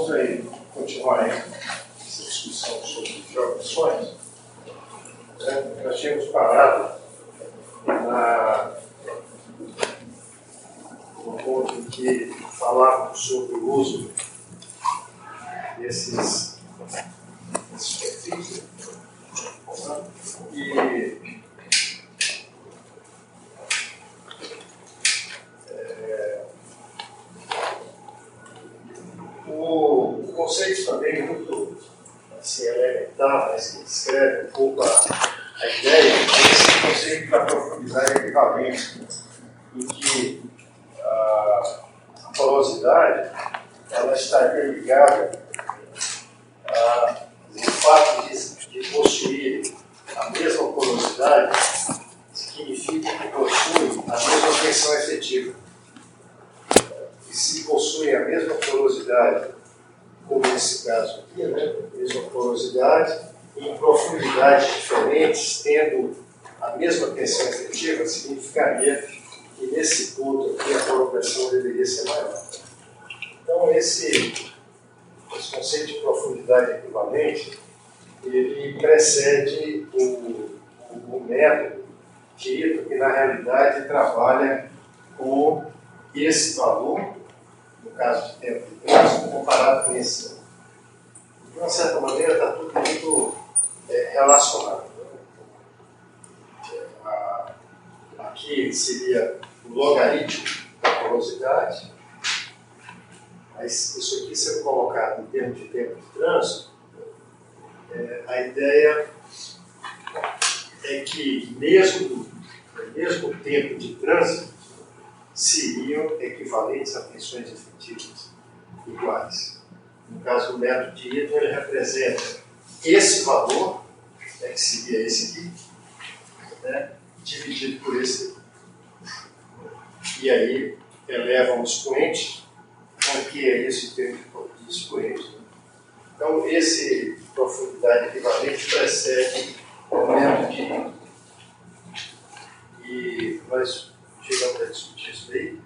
vamos aí continuar aí essa discussão sobre geoequações. Nós tínhamos parado no ponto em que falávamos sobre o uso desses perfis, e o conceito também muito assim, elementar, mas que descreve um pouco a ideia desse conceito da profundidade equivalente, em que a porosidade ela estaria ligada ao fato de possuir a mesma porosidade, significa que possui a mesma tensão efetiva. E se possuem a mesma porosidade, como nesse caso aqui, né? Mesma porosidade, em profundidades diferentes, tendo a mesma tensão efetiva, significaria que nesse ponto aqui a poropressão deveria ser maior. Então esse conceito de profundidade equivalente, ele precede o método dito que na realidade trabalha com esse valor, no caso de tempo de trânsito, comparado com esse. De uma certa maneira está tudo muito relacionado. Aqui seria o logaritmo da porosidade, mas isso aqui sendo colocado em termos de tempo de trânsito, a ideia é que mesmo tempo de trânsito seriam equivalentes a tensões efetivas iguais. No caso do método de Eaton, ele representa esse valor, que seria esse aqui, né, dividido por esse aqui. E aí eleva um expoente, o que é isso em termos de expoente. Né? Então, esse profundidade equivalente precede o método de Eaton. E nós chegamos a discutir isso aí.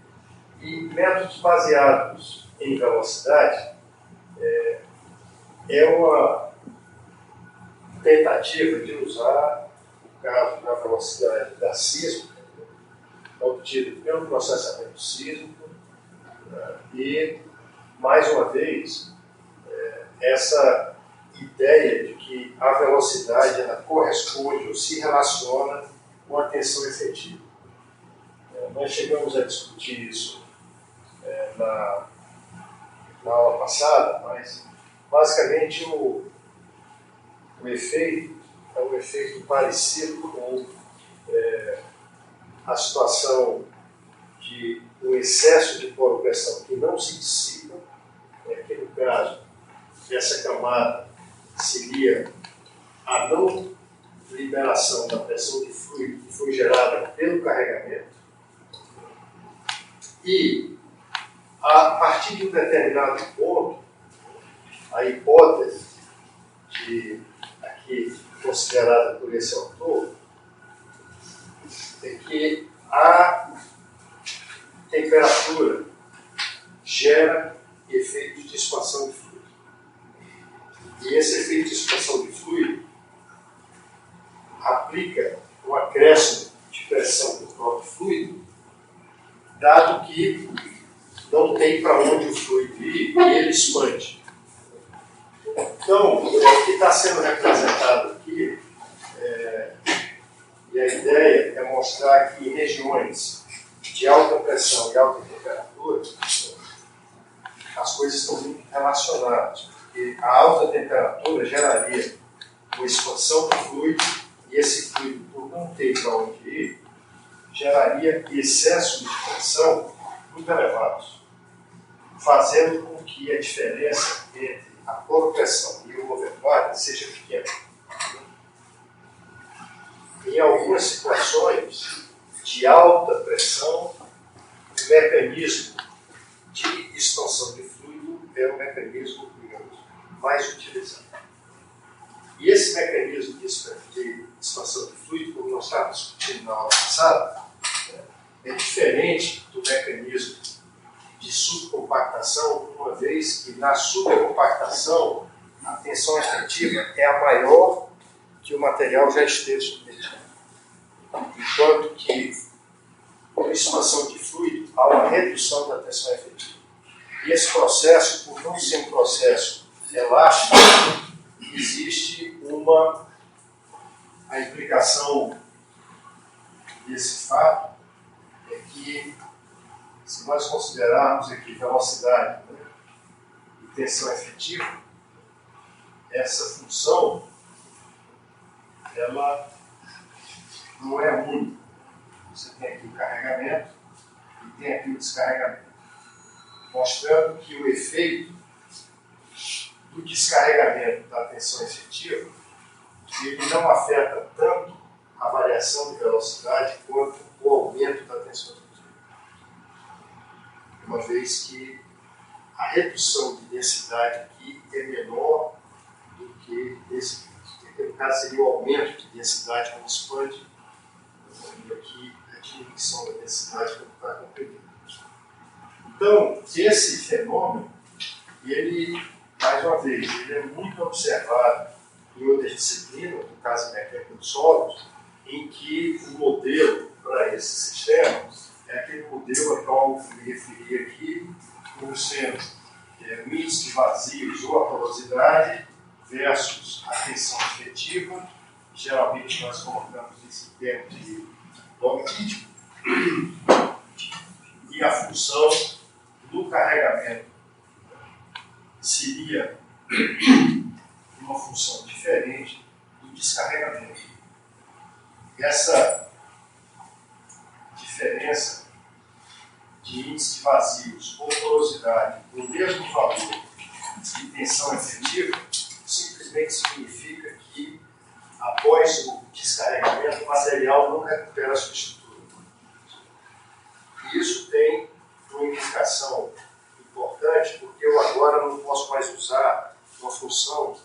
E métodos baseados em velocidade é uma tentativa de usar o caso da velocidade da sísmica, obtido pelo processamento sísmico, e, mais uma vez, essa ideia de que a velocidade ela corresponde ou se relaciona com a tensão efetiva. Nós chegamos a discutir isso na aula passada, mas basicamente o efeito é um efeito parecido com a situação de um excesso de poropressão que não se dissipa, que no caso essa camada seria a não liberação da pressão de fluido que foi gerada pelo carregamento. E, a partir de um determinado ponto, a hipótese aqui considerada por esse autor é que a temperatura gera efeito de expansão de fluido. E esse efeito de expansão de fluido aplica um acréscimo de pressão do próprio fluido, dado que não tem para onde o fluido ir e ele expande. Então, o que está sendo representado aqui, e a ideia é mostrar que em regiões de alta pressão e alta temperatura, as coisas estão muito relacionadas, porque a alta temperatura geraria uma expansão do fluido, e esse fluido, por não ter para onde ir, geraria excesso de pressão muito elevados, fazendo com que a diferença entre a poropressão e o overbody seja pequena. Em algumas situações de alta pressão, o mecanismo de expansão de fluido é o mecanismo, digamos, mais utilizado. E esse mecanismo de expansão de fluido, como nós estávamos discutindo na aula passada, é diferente do mecanismo de subcompactação, uma vez que na subcompactação a tensão efetiva é a maior que o material já esteve submetido. Enquanto que, com expansão de fluido, há uma redução da tensão efetiva. E esse processo, por não ser um processo elástico, existe a implicação desse fato é que, se nós considerarmos aqui velocidade, né, e tensão efetiva, essa função ela não é única. Você tem aqui o carregamento e tem aqui o descarregamento, mostrando que o efeito do descarregamento da tensão efetiva ele não afeta tanto a variação de velocidade quanto o aumento da tensão efetiva. Uma vez que a redução de densidade aqui é menor do que esse caso. No caso seria o aumento de densidade quando expande, e aqui a diminuição da densidade quando está comprimido. Então, esse fenômeno, ele, mais uma vez, ele é muito observado em outras disciplinas, no caso da mecânica dos sólidos, em que o modelo para esse sistema é aquele modelo a qual eu me referi aqui, como sendo o índice de vazios ou a porosidade versus a tensão efetiva. Geralmente nós colocamos isso em termos de logaritmo, e a função do carregamento seria uma função diferente do descarregamento. Essa diferença de índice de vazios ou porosidade no mesmo valor de tensão efetiva simplesmente significa que, após o descarregamento, o material não recupera a sua estrutura. E isso tem uma implicação importante, porque eu agora não posso mais usar uma função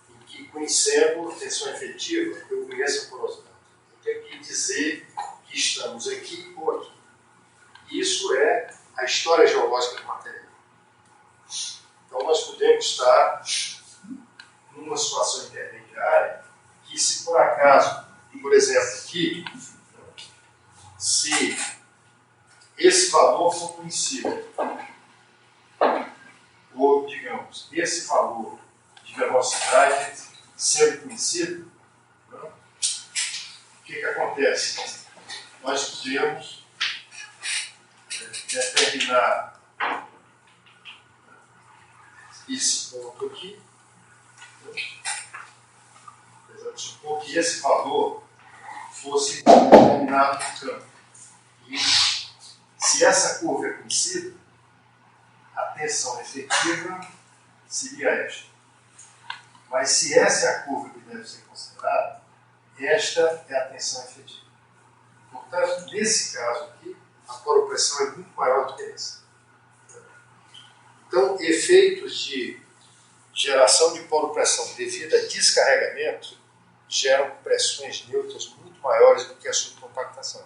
em que, conhecendo a tensão efetiva, eu conheço a porosidade. Eu tenho que dizer que estamos aqui ou aqui. Isso é a história geológica do material. Então, nós podemos estar numa situação intermediária que, se por acaso, por exemplo, aqui, se esse valor for conhecido, ou, digamos, esse valor de velocidade sendo conhecido, né, o que acontece? Nós podemos determinar esse ponto aqui. Vamos supor que esse valor fosse determinado no campo. E se essa curva é conhecida, a tensão efetiva seria esta. Mas se essa é a curva que deve ser considerada, esta é a tensão efetiva. Portanto, nesse caso aqui, a poropressão é muito maior do que essa. Então, efeitos de geração de poropressão devido a descarregamento geram pressões neutras muito maiores do que a subcompactação.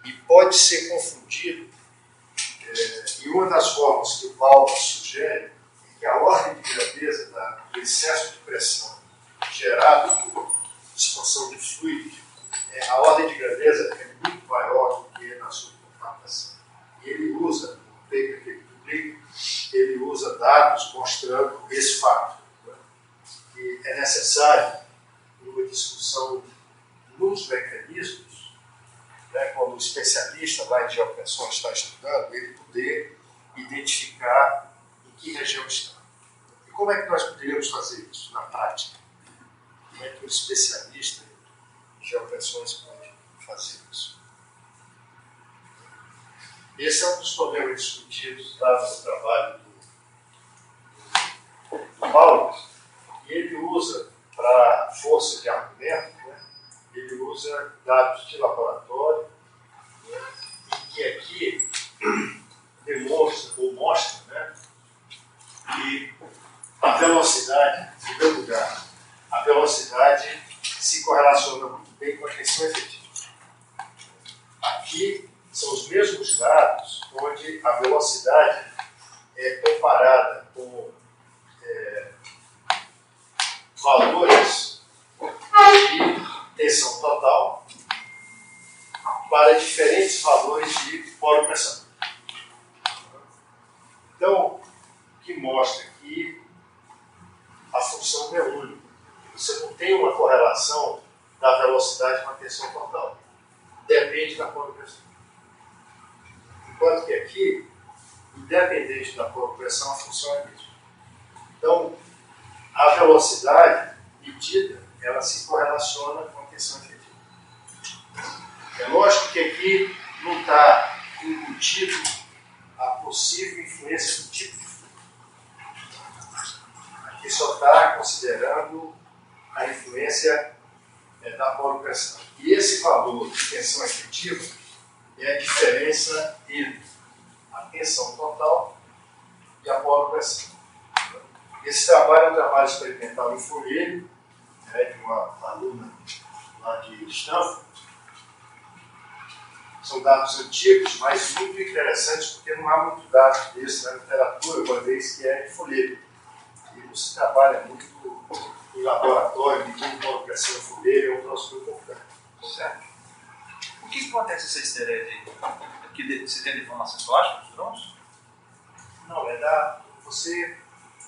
E pode ser confundido, e uma das formas que o Paulo sugere é que a ordem de grandeza do excesso de pressão gerado por expansão de fluido, a ordem de grandeza é muito maior do que na subcompactação. E ele usa, no paper que ele publica, ele usa dados mostrando esse fato. Né? E é necessário, numa discussão nos mecanismos, né, quando o especialista lá em geopressão está estudando, ele poder identificar em que região está. E como é que nós poderíamos fazer isso na prática? Como é que o especialista em geopressões pode fazer isso? Esse é um dos problemas discutidos lá no trabalho do Paulo, e ele usa, para força de argumento, né, ele usa dados de laboratório, né, e que aqui demonstra, ou mostra, né, que a velocidade, em primeiro lugar, a velocidade se correlaciona muito bem com a tensão efetiva. Aqui são os mesmos dados onde onde a velocidade é comparada com valores de tensão total para diferentes valores de polo de pressão. Então, o que mostra que a função é única. Você não tem uma correlação da velocidade com a tensão total. Depende da polo de pressão. Enquanto que aqui, independente da polo de pressão, a função é a mesma. Então, a velocidade medida, ela se correlaciona com a tensão efetiva. É lógico que aqui não está embutido a possível influência do tipo de fluido. Aqui só está considerando a influência da polo de pressão. E esse valor de tensão efetiva é a diferença entre a tensão total e a polo de pressão. Esse trabalho é um trabalho experimental em folheto, de uma aluna lá de Stanford. São dados antigos, mas muito interessantes, porque não há muito dados desses na literatura, uma vez que é em folheto. E você trabalha muito em laboratório, medindo polo de pressão em folheto, é um troço muito importante. Certo. O que acontece essa estereia aí? Aqui você tem informações plásticas dos grãos? Não, você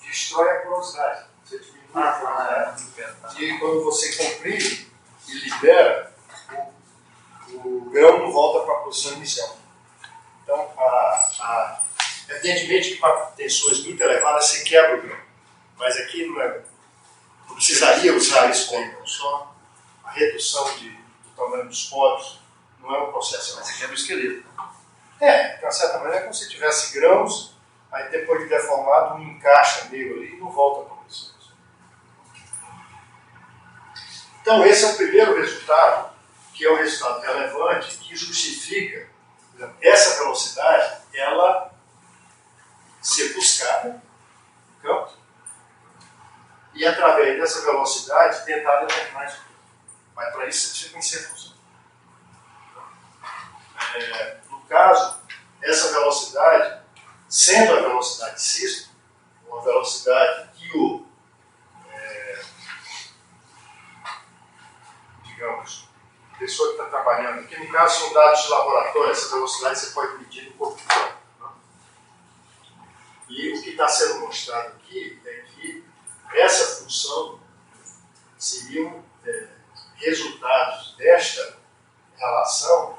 destrói a porosidade. Você diminui a porosidade. E quando você comprime e libera, o grão não volta para a posição inicial. Então, evidentemente que para tensões muito elevadas você quebra o grão. Mas aqui não precisaria usar isso como só a redução do tamanho dos poros, não é um processo. Mas você quebra o esqueleto. De uma certa maneira é como se tivesse grãos, aí depois de deformado, um encaixa meio ali e não volta para a posição. Então, esse é o primeiro resultado, que é o resultado relevante, que justifica essa velocidade, ela ser buscada no campo, e através dessa velocidade tentar determinar isso. Mas para isso você precisa conhecer a função. No caso, essa velocidade, sendo a velocidade sísmica, uma velocidade que digamos, a pessoa que está trabalhando aqui, no caso são dados de laboratório, essa velocidade você pode medir no corpo humano. E o que está sendo mostrado aqui é que essa função seriam resultados desta relação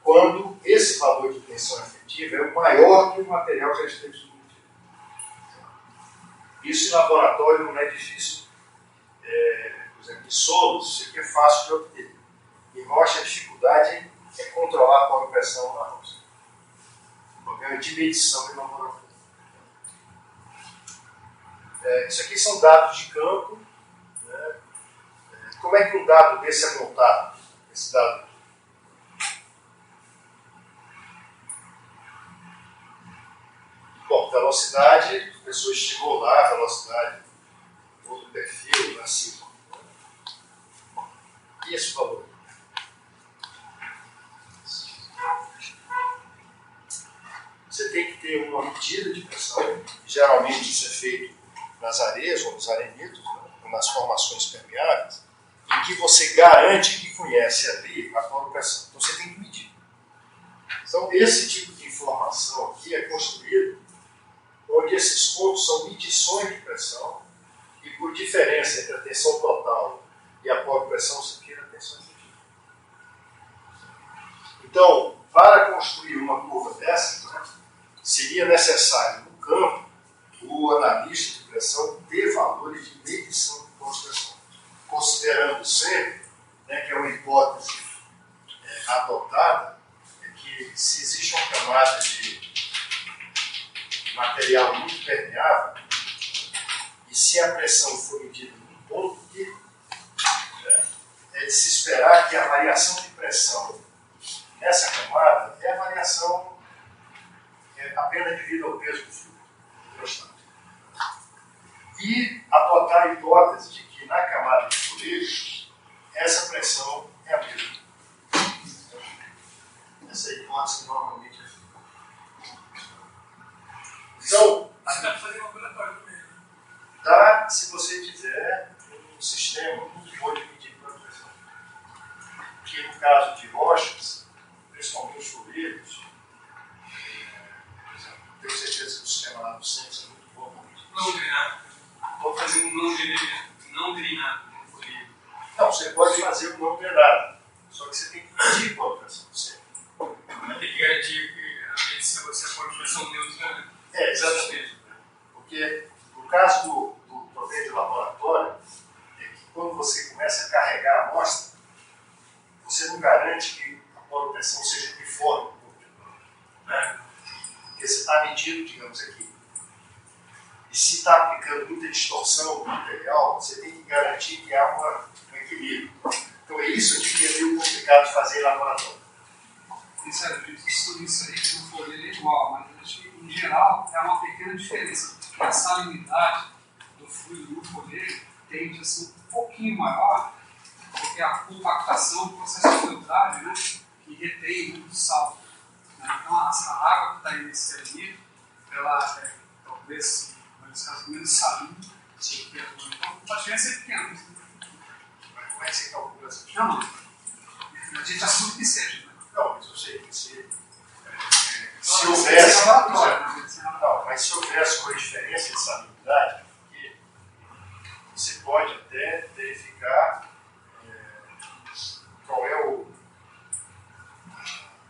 quando esse valor de tensão efetiva é maior que o material já esteja submetido. Isso em laboratório não é difícil. Por exemplo, em solos, isso aqui é fácil de obter. Em rocha, a dificuldade é controlar a polo de pressão na rocha. O problema de medição em laboratório. Isso aqui são dados de campo. Né? Como é que um dado desse é montado? Esse dado. Bom, velocidade, a pessoa estimou lá a velocidade do perfil na cima. E esse valor? Você tem que ter uma medida de pressão, geralmente isso é feito nas areias ou nos arenitos, né, nas formações permeáveis, em que você garante que conhece ali a polo de pressão. Então você tem que medir. Então esse tipo de informação aqui é construído onde esses pontos são medições de pressão e por diferença entre a tensão total e a polo de pressão você tira a tensão efetiva. Então, para construir uma curva dessa, né, seria necessário no campo o analista de pressão ter valores de medição de polo de pressão, considerando sempre, né, que é uma hipótese adotada, que se existe uma camada de material muito permeável, e se a pressão for medida num ponto que é de se esperar que a variação de pressão nessa camada é a variação apenas devido ao peso do fluido hidrostático. E adotar a hipótese de que na camada de fluido essa pressão é a mesma. Essa é a hipótese que normalmente é feita. Não drenado. Vou fazer um não drenado. Não, você pode fazer o não drenado. Só que você tem que medir qual é a pressão do centro. Mas tem que garantir que a medição você pode pressão neutra, né? Exatamente. Porque no caso do projeto de laboratório, é que quando você começa a carregar a amostra, você não garante que a pressão seja uniforme. Né? Porque você está medindo, digamos aqui. E se está aplicando muita distorção no material, você tem que garantir que há um equilíbrio. Então é isso aqui que é meio complicado de fazer em laboratório. Isso aí que não for ler é igual, mas acho que, em geral é uma pequena diferença. A salinidade do fluido no folheto tende a ser um pouquinho maior do que a compactação do processo de filtragem, né, que retém muito sal. Então a água que está aí nesse sedimento, ela é talvez menos salina. Sim. Então a diferença é pequena. Mas como é que você calcula essa diferença? Não, a gente assume que seja. Né? Não, mas eu sei que se houvesse. Não, mas se houvesse uma diferença de salinidade, você pode até verificar qual é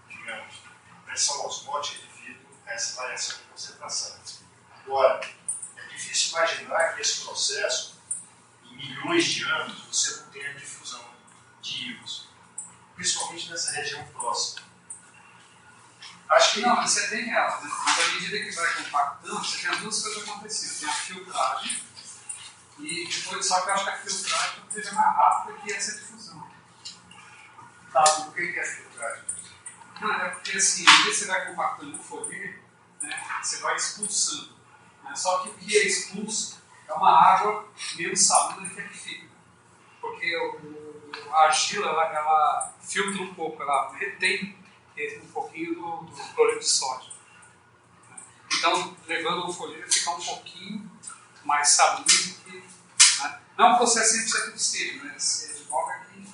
digamos, a pressão osmótica devido a essa variação de concentração. Agora, é difícil imaginar que esse processo, em milhões de anos, você não tenha difusão de íons, principalmente nessa região próxima. Acho que não, você tem ela, né? Mas à medida que vai compactando, você tem as duas coisas acontecendo. Tem a filtragem, e depois, só que eu acho que a filtragem seja mais rápida que essa difusão. Tá, por que é filtragem? Não, é porque assim, à medida que você vai compactando o folheto, né, você vai expulsando. Né? Só que o que é expulso é uma água menos salina do que a que fica. Porque a argila, ela filtra um pouco, ela retém um pouquinho do cloreto de sódio. Então, levando o folheto a ficar um pouquinho mais salino do que... Né? Não é um processo 100% estéril, né? De modo que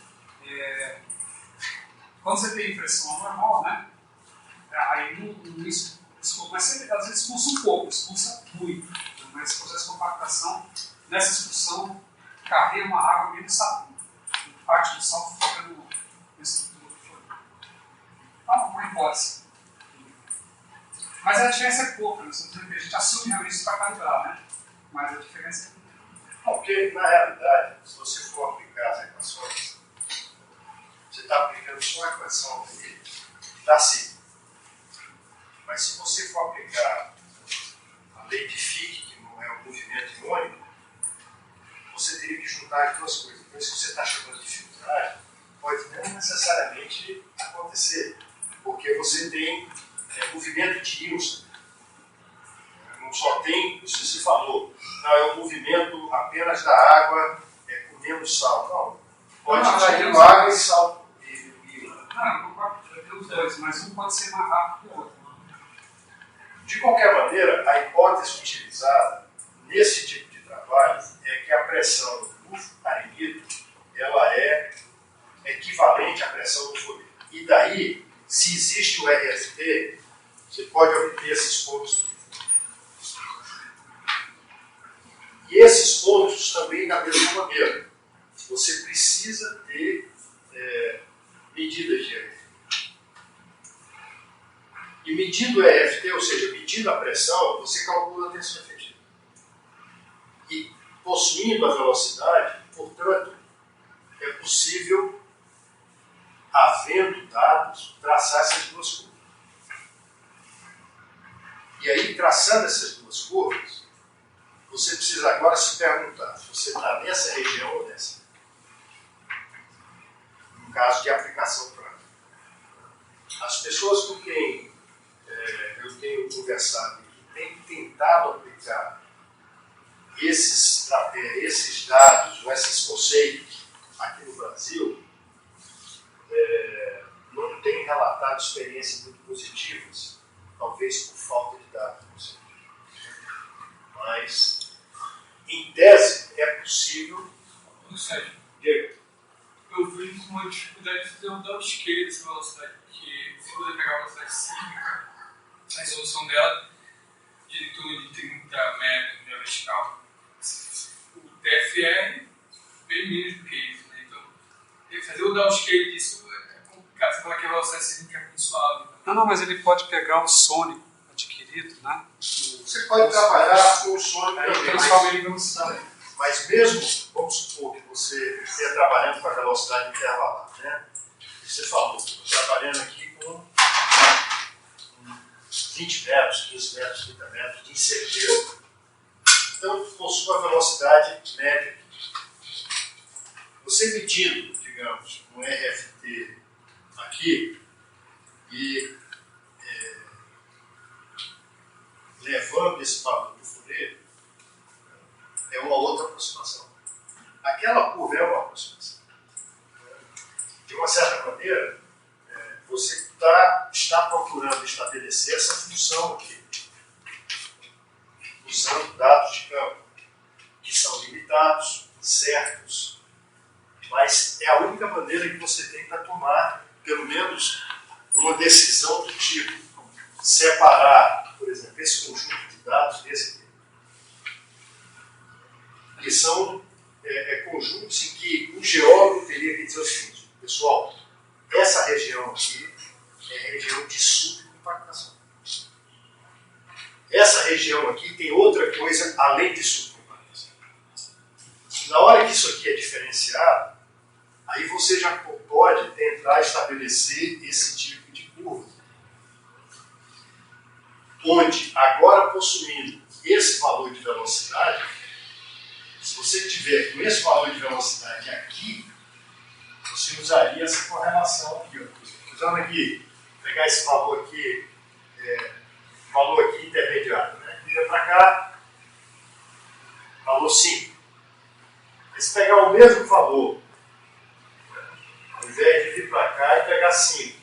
quando você tem impressão normal, né? Aí não expulsa, mas você, às vezes expulsa um pouco, expulsa muito. Né? Mas esse processo de compactação, nessa expulsão, carrega uma água menos salina. Parte do sal fica no estrutura do folheto. Uma hipótese. Mas a diferença é pouca, né? A gente assume realmente isso para calibrar, né? Mas a diferença é não, porque na realidade, se você for aplicar as equações, você está aplicando só a equação aí, está assim. Mas se você for aplicar a lei de Fick, que não é um movimento iônico, você teria que juntar as duas coisas. Então, isso que você está chamando de filtragem pode não necessariamente acontecer, porque você tem movimento de íons. Não só tem, isso que você falou, não é um movimento apenas da água com menos sal. Não, pode ter água e sal. Não, eu concordo pelos dois, mas um pode ser mais rápido que o outro. De qualquer maneira, a hipótese utilizada nesse tipo de trabalho é que a pressão do arenito ela é equivalente à pressão do folheto. E daí, se existe o RFT, você pode obter esses pontos. E esses pontos também da mesma maneira. Você precisa ter medidas de RFT. E medindo o RFT, ou seja, medindo a pressão, você calcula a tensão efetiva. E possuindo a velocidade, portanto, é possível, havendo dados, traçar essas duas curvas. E aí, traçando essas duas curvas, você precisa agora se perguntar se você está nessa região ou nessa. No caso de aplicação prática. As pessoas com quem eu tenho conversado e têm tentado aplicar esses dados ou esses conceitos aqui no Brasil, não têm relatado experiências muito positivas, talvez por falta de dados. Mas, em tese, é possível. Ou seja, Diego, eu vejo uma dificuldade de fazer um downscale dessa velocidade, porque se você pegar a velocidade cíclica, a resolução dela de em torno de 30 metros, vertical. O TFR bem menos do que isso, né? Então, fazer o downscale disso é complicado. Você fala que a velocidade sísmica é muito suave. Não, mas ele pode pegar o sônico adquirido, né? Você pode trabalhar com o sônico também, Transforma ele em velocidade. mas mesmo, vamos supor que você esteja trabalhando com a velocidade intervalar, né? Você falou, estou trabalhando aqui com 20 metros, 15 metros, 30 metros de incerteza. Então, possui a velocidade média. Você medindo, digamos, um RFT aqui e levando esse valor do Fourier, é uma outra aproximação. Aquela curva é uma aproximação. De uma certa maneira, você está procurando estabelecer essa função aqui, usando dados de campo, que são limitados, certos, mas é a única maneira que você tem para tomar, pelo menos, uma decisão do tipo separar, por exemplo, esse conjunto de dados desse aqui, que são conjuntos em que um geógrafo teria que dizer o seguinte: pessoal, essa região aqui é região de subcompactação. Essa região aqui tem outra coisa além de subcompactação. Na hora que isso aqui é diferenciado, aí você já pode tentar estabelecer esse tipo de curva, onde, agora possuindo esse valor de velocidade, se você tiver com esse valor de velocidade aqui, você usaria essa correlação aqui. Ó. Usando aqui, pegar esse valor aqui, intermediário, né? Vira para cá, valor 5. Aí se pegar o mesmo valor, ao invés de vir para cá e pegar 5,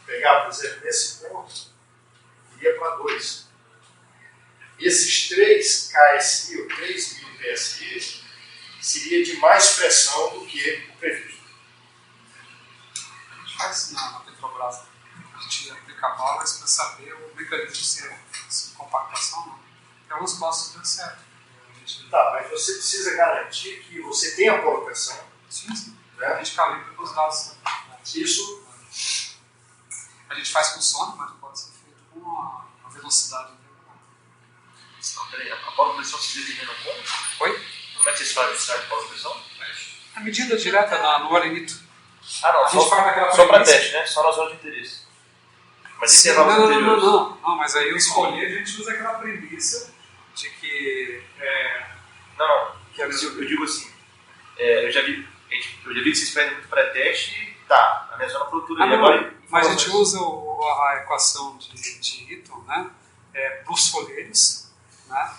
pegar, por exemplo, nesse ponto, iria para 2. Esses 3 KSI, ou 3.000 PSI, seria de mais pressão do que o previsto. A gente faz isso na Petrobras. A gente aplica balas para saber o mecanismo de compactação. Não. Tem alguns postos que deu certo. Tá, mas você precisa garantir que você tenha a colocação. Sim. Né? A gente calibra com os dados. Isso. A gente faz com sônico, mas pode ser feito com uma velocidade intervalar. Não, peraí, a polo-pressão se determina como? Oi? Como é que vocês fazem esse de polo-pressão? A medida direta no arenito. Ah, não, A gente faz naquela só para premissa. teste, né? Só nas zonas de interesse. Mas Sim, intervalos anteriores. não, mas aí eu escolhi, a gente usa aquela premissa de que... Não, eu digo assim, eu já vi que vocês pedem muito pré-teste e tá, a minha zona produtora e agora... Mas a gente usa a equação de Eaton, né, para os folheiros, né,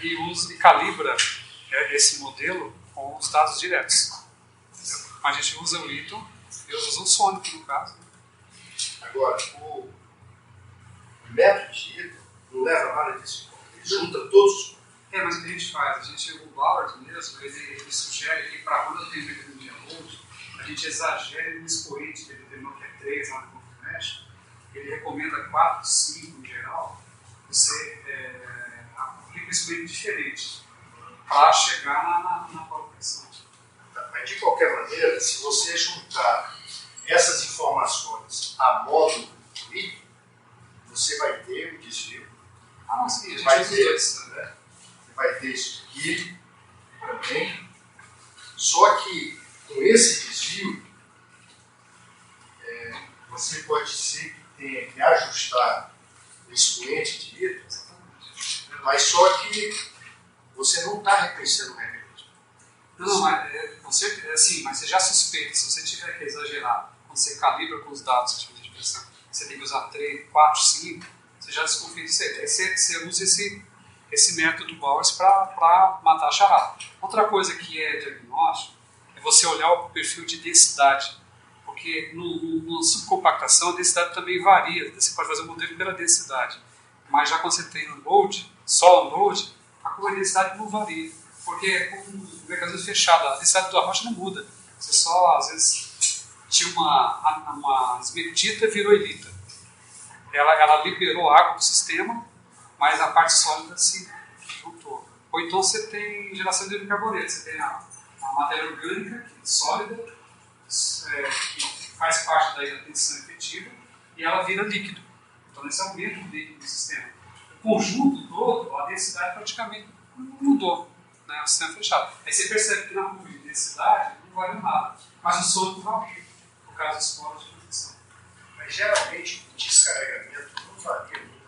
e calibra esse modelo com os dados diretos. Entendeu? A gente usa o Eaton, eu uso o sônico no caso. Agora, o método de Eaton não leva nada disso. Ele junta todos os. Mas o que a gente faz? O Bauer mesmo, ele sugere que para quando eu tenho mecanismo de load, a gente exagere no expoente, que ele determinou que é 3 lá no Confmesh, ele recomenda 4, 5 em geral, você aplica um expoente diferente para chegar na polo-pressão. Mas de qualquer maneira, se você juntar essas informações a módulo do Eaton, você vai ter o desvio. Não, sim, a gente Vai usa os ter, dois. né? Vai ter isso aqui também. Só que com esse desvio, você pode ser que tenha que ajustar o expoente de Eaton, mas só que você não está reconhecendo o mecanismo. Não, mas assim, mas você já suspeita, se você tiver que exagerar, quando você calibra com os dados de pressão, você tem que usar 3, 4, 5, você já desconfia disso aí. Aí você usa esse método Bowers para matar a charada. Outra coisa que é diagnóstico é você olhar o perfil de densidade, porque no subcompactação a densidade também varia, você pode fazer o modelo pela densidade, mas já quando você tem no load, só no load, a curva de densidade não varia, porque com o mecanismo fechado, a densidade da rocha não muda, você só às vezes tinha uma esmertita e virou elita. Ela liberou água do sistema, mas a parte sólida se juntou. Ou então você tem geração de hidrocarbonetos, você tem a matéria orgânica, que é sólida, que faz parte da tensão efetiva, e ela vira líquido. Então esse aumento do líquido do sistema. O conjunto todo, a densidade praticamente mudou, né, o sistema fechado. Aí você percebe que na curva de densidade não varia nada, mas o sólido varia, por causa dos polos de convecção. Mas geralmente o descarregamento não varia muito,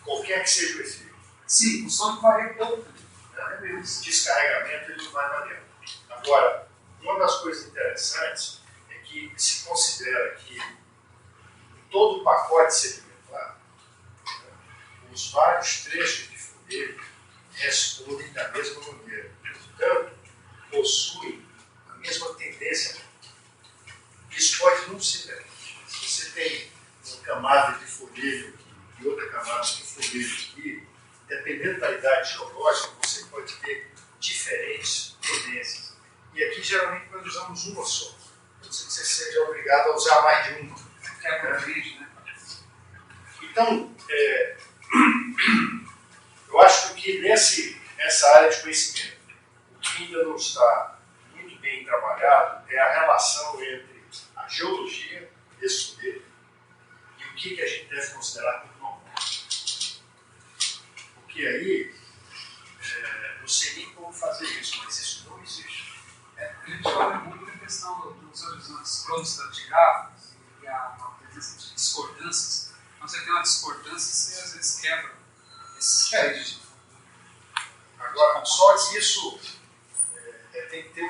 qualquer que seja o efeito. Sim, o sólido varia pouco. O descarregamento ele não vai variar. Agora, uma das coisas interessantes é que se considera que todo o pacote sedimentar, os vários trechos de folheto respondem da mesma maneira. Portanto, possuem a mesma tendência. Isso pode não ser diferente. Se você tem uma camada de folheto aqui e outra camada de folheto aqui, dependendo da idade geológica, você pode ter diferentes tendências. E aqui, geralmente, nós usamos uma só. Não sei que você seja obrigado a usar mais de uma. Né? Então, eu acho que nessa área de conhecimento, o que ainda não está muito bem trabalhado é a relação entre a geologia desse folheto e o que a gente deve considerar como normal. Porque aí, não sei nem como fazer isso, mas isso não existe. A gente olha muito a questão dos horizontes cronoestratigráficos e a presença de discordâncias. Quando você tem uma discordância, você às vezes quebra esses créditos. Agora, só que isso tem que ter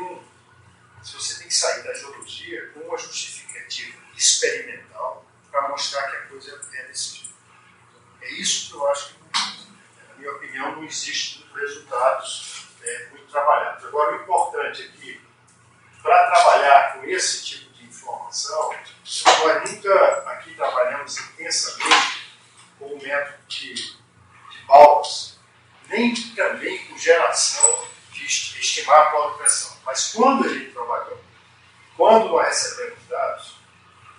se você tem que sair da geologia com uma justificativa experimental para mostrar que a coisa é desse tipo. É isso que eu acho que, na minha opinião, não existe resultados muito trabalhados. Agora, o importante é que, para trabalhar com esse tipo de informação, nós nunca aqui trabalhamos intensamente com o método de Bauhaus, nem também com geração de estimar a polo-pressão. Mas quando a gente trabalhou, quando nós recebemos dados,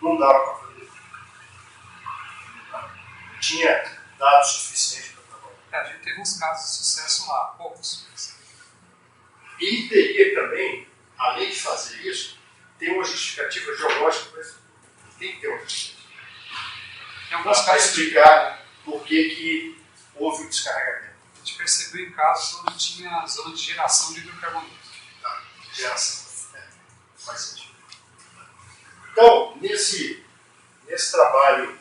não dava para fazer. Não tinha dados suficientes para trabalhar. A gente teve uns casos de sucesso lá, poucos. E teria também, além de fazer isso, ter uma justificativa geológica para isso. Tem que ter uma justificativa. Em alguns para casos explicar por que houve o descarregamento. a gente percebeu em casos onde tinha zona de geração de hidrocarbonetos. Tá, geração. Faz sentido. Então, nesse trabalho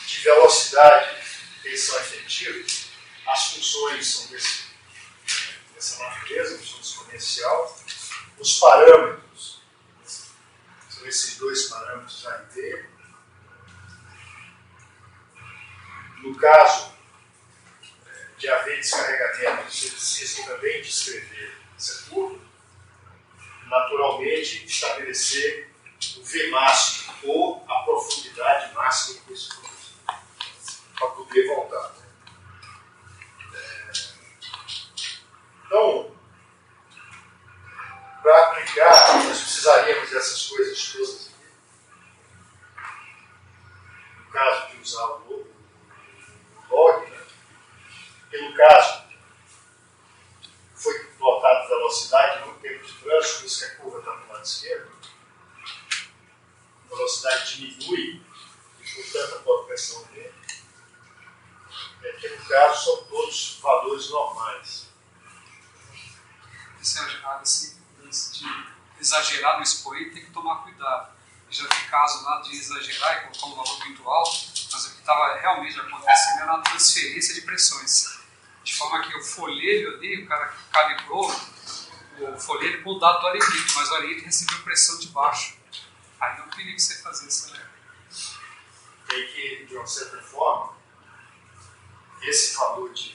de velocidade e tensão efetiva, as funções são dessa natureza, função exponencial. Os parâmetros são esses dois parâmetros A e B. No caso de haver descarregamento, você precisa também descrever essa curva, naturalmente estabelecer o V máximo ou a profundidade máxima que isso para poder voltar. Então, para aplicar, nós precisaríamos dessas coisas todas aqui. No caso de usar o log, né? E no caso, foi plotado velocidade no tempo de trânsito, por isso que a curva está do lado esquerdo. A velocidade diminui e, portanto, a polo-pressão aumenta. Que no caso são todos valores normais. Esse lance de exagerar no expoente tem que tomar cuidado. Já tem caso lá de exagerar e colocar um valor muito alto, mas o que estava realmente acontecendo era uma transferência de pressões. De forma que o folheto ali, o cara calibrou o folheto com o dado do arenito, mas o arenito recebeu pressão de baixo. Aí não perigo você fazer isso, né? Tem que, de uma certa forma, esse valor de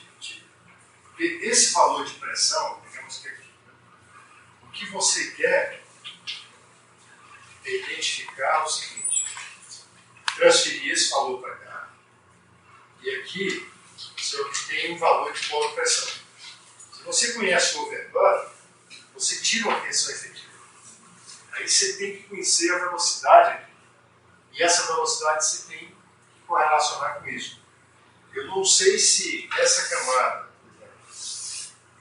pressão, digamos que aqui, o que você quer é identificar o seguinte: transferir esse valor para cá, e aqui você obtém um valor de polo-pressão. Se você conhece o overbud, você tira uma tensão efetiva. Aí você tem que conhecer a velocidade, e essa velocidade você tem que correlacionar com isso. eu não sei se essa camada,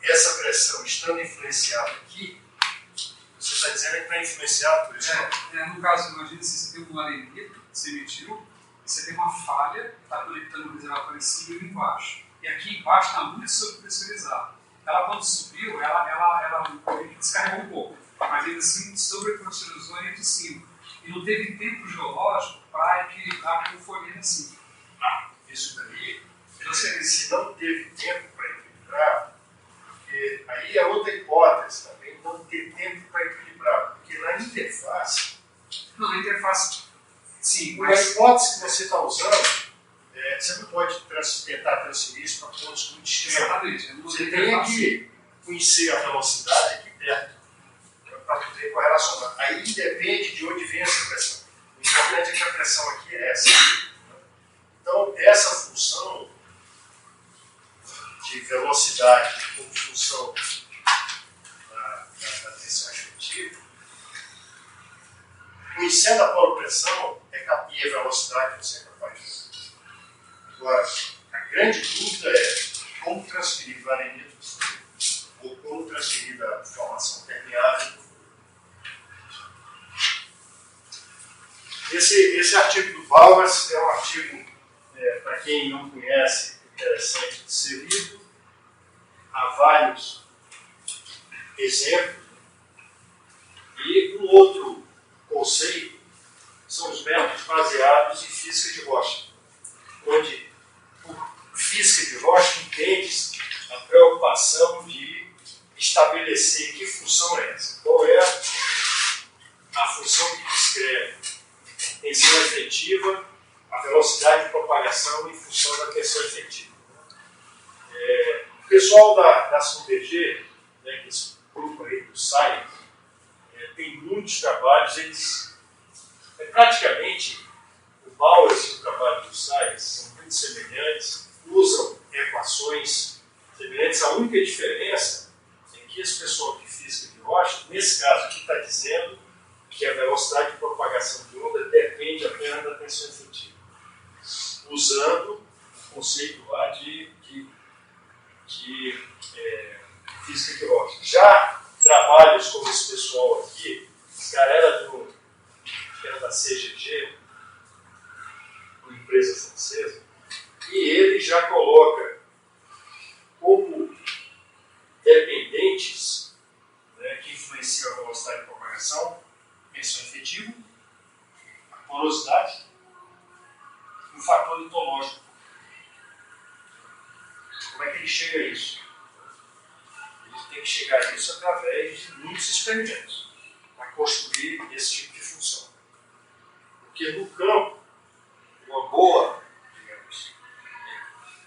essa pressão estando influenciada aqui, você está dizendo que está influenciado por isso? No caso, imagine se você tem um arenito, você emitiu, e você tem uma falha que está conectando o reservatório em cima e embaixo. E aqui embaixo está muito sobrepressurizado. Ela, quando subiu, ela descarregou um pouco, mas ainda assim sobrepressurizou ali de cima. E não teve tempo geológico para equilibrar como foi ainda assim. Isso daí, se não teve tempo para equilibrar, porque aí é outra hipótese também, não ter tempo para equilibrar. Porque na interface. Não, na interface, sim, A hipótese que você está usando, você não pode tentar transferir isso para pontos muito distantes. Exatamente. Você tem que conhecer a velocidade aqui perto, para poder correlacionar. Aí depende de onde vem essa pressão. O importante é que a pressão aqui é essa. Então, essa função de velocidade como função da tensão efetiva, conhecendo a polopressão e a velocidade, você é capaz de fazer. Agora, a grande dúvida é como transferir varenito ou como transferir da formação permeável. Esse artigo do Bowers é um artigo, para quem não conhece, interessante de ser lido. Há vários exemplos. E um outro conceito são os métodos baseados em física de rocha, onde por física de rocha entende-se a preocupação de estabelecer que função é essa. Qual é a função que descreve tensão efetiva, a velocidade de propagação em função da tensão efetiva. O pessoal da SUBG, que é esse grupo aí do SAI, tem muitos trabalhos, praticamente o Bowers e o trabalho do SAI são muito semelhantes, usam equações semelhantes. A única diferença é que esse pessoal de física de rocha, nesse caso aqui, está dizendo que a velocidade de propagação de onda depende apenas da tensão efetiva, usando o conceito lá de física de rocha. Já trabalhos como esse pessoal aqui, esse cara era da CGG, uma empresa francesa, e ele já coloca como dependentes, que influenciam a velocidade de propagação, tensão efetiva, a porosidade e o fator litológico. Como é que ele chega a isso? Ele tem que chegar a isso através de muitos experimentos para construir esse tipo de função. Porque no campo, uma boa, digamos,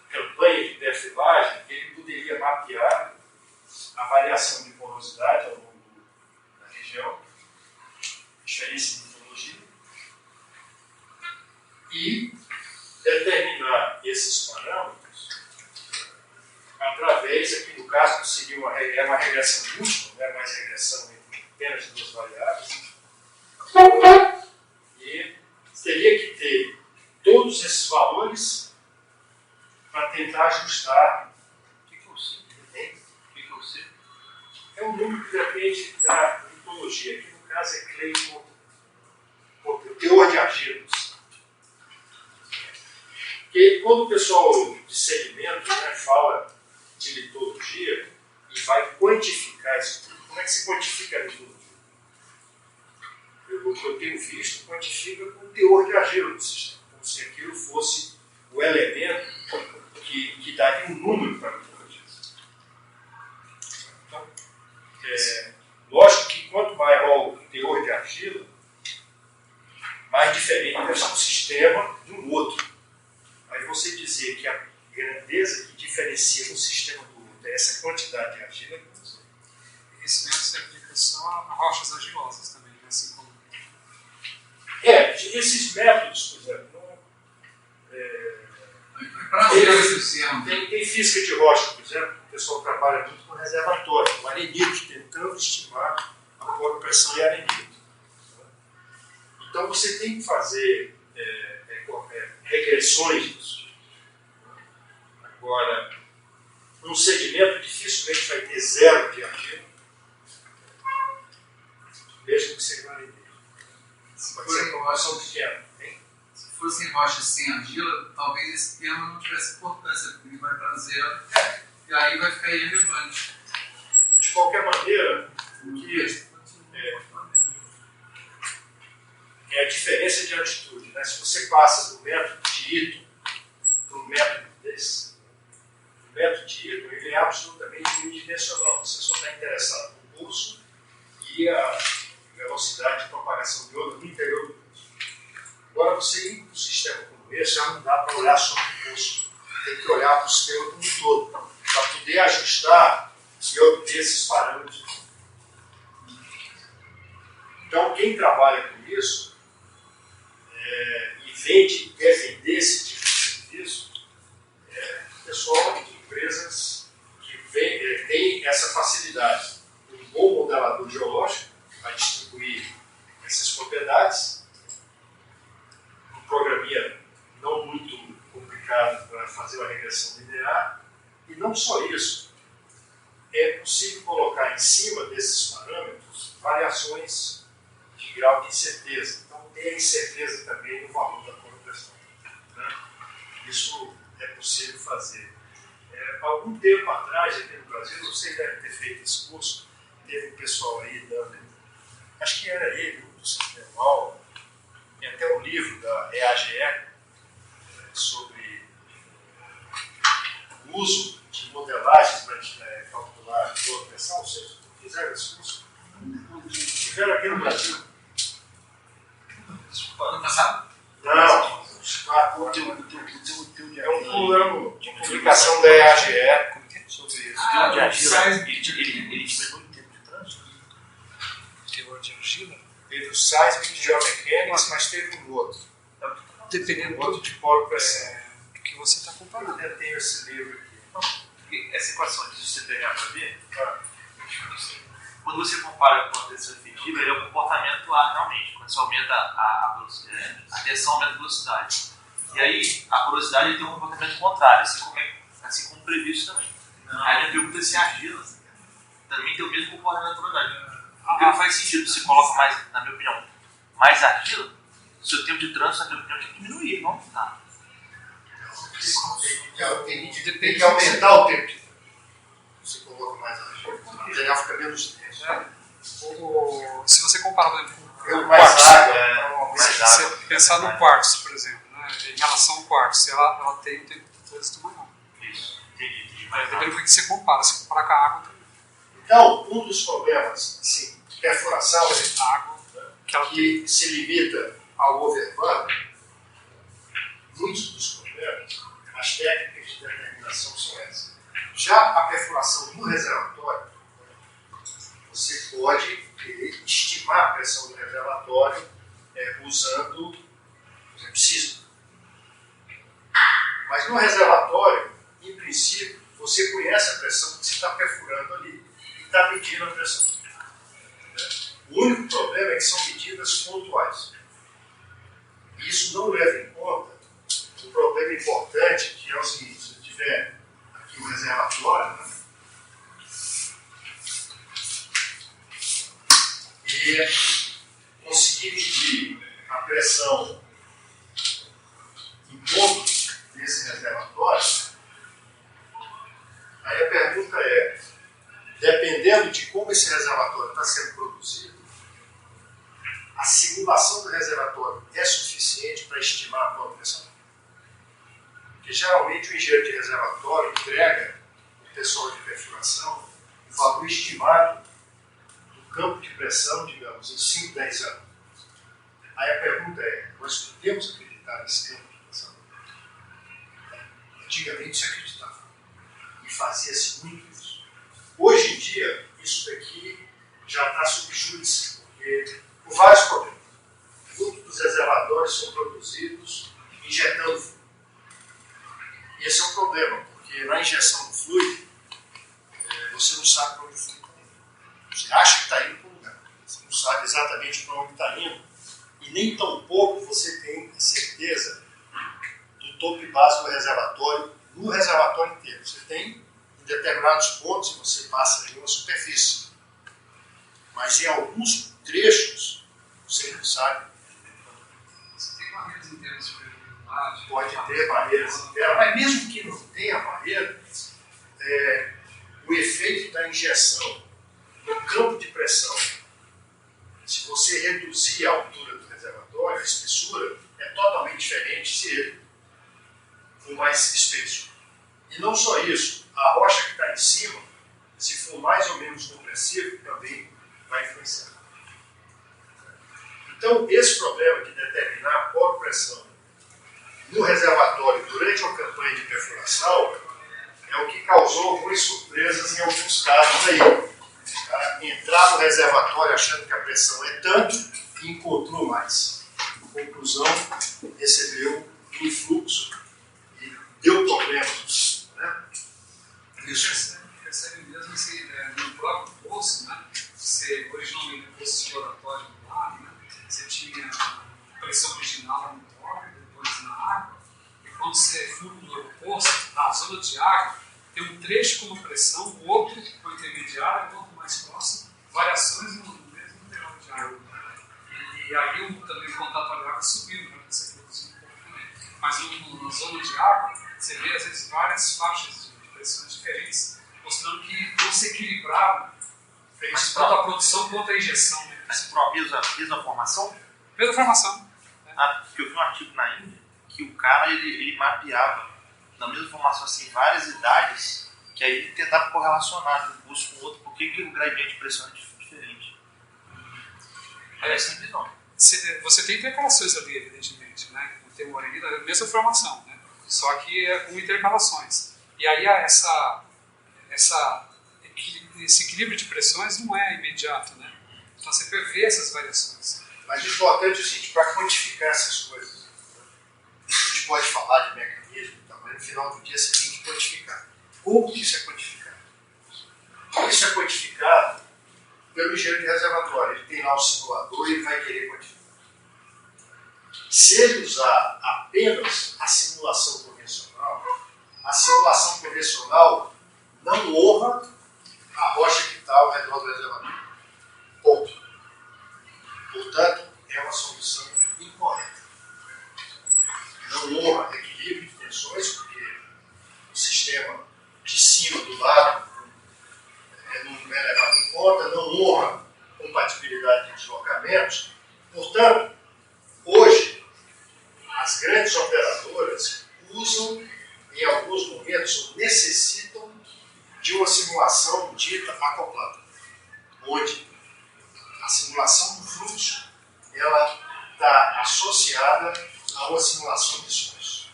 campanha de perfilagem, ele poderia mapear a variação de porosidade ao longo da região, diferença de litologia, e determinar esses parâmetros através, aqui no caso, seria uma regressão múltipla, não é mais regressão entre apenas duas variáveis, e teria que ter todos esses valores para tentar ajustar. O que é o C? É um número que depende da litologia. Aqui no caso é Clay contra o teor de argilas. Porque quando o pessoal de segmento fala de litologia e vai quantificar isso tudo, como é que se quantifica a litologia? O que eu tenho visto quantifica com o teor de argila do sistema, como se aquilo fosse o elemento que daria um número para a litologia. Então, lógico que quanto maior o teor de argila, mais diferente deve ser um sistema de um outro. Aí você dizer que a grandeza que diferencia um sistema do outro é essa quantidade de argila. Esse método se aplica só a rochas argilosas também, assim como. Esses métodos, por exemplo, tem física de rocha, por exemplo, o pessoal trabalha muito com reservatório, com arenito, tentando estimar a poropressão e arenito. Então você tem que fazer regressões disso. Agora, um sedimento dificilmente vai ter zero de argila, mesmo que seja marinheiro. Pode ser uma ação pequena. Se fossem rochas sem argila, talvez esse termo não tivesse importância, porque ele vai para zero e aí vai ficar irrelevante. De qualquer maneira, o que é a diferença de altitude. Né? Se você passa do método de Ito para o método desse, o método de Ito ele é absolutamente unidimensional. Você só está interessado no pulso e a velocidade de propagação de onda no interior do pulso. Agora, você ir para um sistema como esse, já não dá para olhar só para o pulso. Tem que olhar para o sistema como um todo, para poder ajustar e obter esses parâmetros. Então, quem trabalha com isso e quer vender esse tipo de serviço, é o pessoal de empresas que tem essa facilidade. Um bom modelador geológico vai distribuir essas propriedades, um programinha não muito complicado para fazer uma regressão linear, e não só isso, é possível colocar em cima desses parâmetros variações de grau de incerteza. Então, tem incerteza também no valor da correlação. Né? Isso é possível fazer. Algum tempo atrás, aqui no Brasil, vocês devem ter feito esse curso, teve um pessoal aí dando, acho que era ele, do Sistema, tem até um livro da EAGE sobre o uso de modelagens para calcular a pressão. Vocês fizeram esse curso? Tiveram aqui no Brasil? Ano passado? Não. É um plano de publicação da EAGE sobre isso. De argila, ele diminui o tempo de trânsito? Teor de argila? Teve o Seismic Geomechanics, mas teve um outro. Dependendo Um outro de polo pressão. do que você está comparando. Eu tenho esse livro aqui. Essa equação de você pegar para ver, quando você compara com a tensão efetiva, ele é um comportamento lá realmente. Quando você aumenta a tensão, aumenta a velocidade. E aí, a porosidade tem um comportamento contrário, assim como previsto também. Aí a minha pergunta é se a argila também tem o mesmo comportamento da porosidade. Porque não faz sentido, você coloca mais, na minha opinião, mais argila, o seu tempo de trânsito, na minha opinião, tem que diminuir, não aumentar. Tem que aumentar o tempo de trânsito. Você coloca mais argila. O material fica menos denso. Se você comparar, por exemplo, com o Mais quartzo, água. se você pensar no quartzo, por exemplo, né, em relação ao quartzo, ela tem um tempo de trânsito maior. Isso, entendi. Dependendo do que você compara. Se comparar com a água, também. Então, um dos problemas, assim, de perfuração, Quer dizer, a água que ela tem. que se limita ao overburn, muitos dos problemas, as técnicas de determinação são essas. Já a perfuração no reservatório, você pode querer estimar a pressão do reservatório usando, por exemplo, sismo. Mas no reservatório, em princípio, você conhece a pressão que você está perfurando ali e está medindo a pressão. O único problema é que são medidas pontuais. E isso não leva em conta um problema importante, que é o seguinte: se eu tiver aqui o reservatório, né, e conseguir medir a pressão em pontos desse reservatório, aí a pergunta é, dependendo de como esse reservatório está sendo produzido, a simulação do reservatório é suficiente para estimar a própria pressão? Porque geralmente o engenheiro de reservatório entrega ao pessoal de perfuração o valor estimado do campo de pressão, digamos, em 5, 10 anos. Aí a pergunta é, nós podemos acreditar nesse campo de pressão? Antigamente se acreditava. E fazia-se muito isso. Hoje em dia, isso daqui já está sob júdice, porque por vários problemas. Muitos dos reservatórios são produzidos injetando fluido. E esse é um problema, porque na injeção do fluido, você não sabe para onde o fluido está indo. Você acha que está indo para um lugar, você não sabe exatamente para onde está indo, e nem tão pouco você tem a certeza do topo e base do reservatório no reservatório inteiro. Você tem em determinados pontos você passa ali uma superfície. Mas em alguns trechos você não sabe. Você tem barreiras internas de permeabilidade? Pode ter barreiras internas, mas mesmo que não tenha barreira, o efeito da injeção no campo de pressão, se você reduzir a altura do reservatório, a espessura, é totalmente diferente se ele for mais espesso. E não só isso, a rocha que está em cima, se for mais ou menos compressivo, também vai influenciar. Então, esse problema de determinar qual pressão no reservatório durante uma campanha de perfuração é o que causou algumas surpresas em alguns casos aí. O cara entrar no reservatório achando que a pressão é tanto e encontrou mais. Conclusão, recebeu um influxo e deu problemas. Né? Isso. Percebe mesmo se no próprio poço, né? Você originalmente no poço exploratório do lago, né? Você tinha pressão original no óleo, depois na água, e quando você funda o poço, a zona de água tem um trecho com uma pressão, o outro com a intermediária, o outro mais próximo, variações no mesmo grau de água. E aí também o contato de água subindo, para você reduzir um pouco também. Mas na zona de água, você vê às vezes várias faixas de pressões diferentes, mostrando que não se equilibraram tanto a produção quanto a injeção. Né? Mas para mesma formação? Mesma formação. Porque eu vi um artigo na Índia que o cara ele mapeava na mesma formação assim, várias idades, que aí ele tentava correlacionar um curso com o outro, por que o gradiente de pressão é diferente. É simples não. Você tem intercalações ali, evidentemente, né? Tem uma orelha da mesma formação, né? Só que com intercalações. E aí esse equilíbrio de pressões não é imediato, né? Então você prevê essas variações. Mas o importante é o seguinte, para quantificar essas coisas, a gente pode falar de mecanismo e tal, mas no final do dia você tem que quantificar. Como que isso é quantificado? Isso é quantificado pelo engenheiro de reservatório. Ele tem lá o simulador e ele vai querer quantificar. Se ele usar apenas a simulação convencional não honra a rocha que está ao redor do reservatório. Ponto. Portanto, é uma solução incorreta. Não honra equilíbrio de tensões, porque o sistema de cima do lado não é levado em conta, não honra compatibilidade de deslocamentos. Portanto, hoje, as grandes operadoras usam, em alguns momentos, necessitam de uma simulação dita acoplada, onde a simulação do fluxo ela está associada a uma simulação de esforço.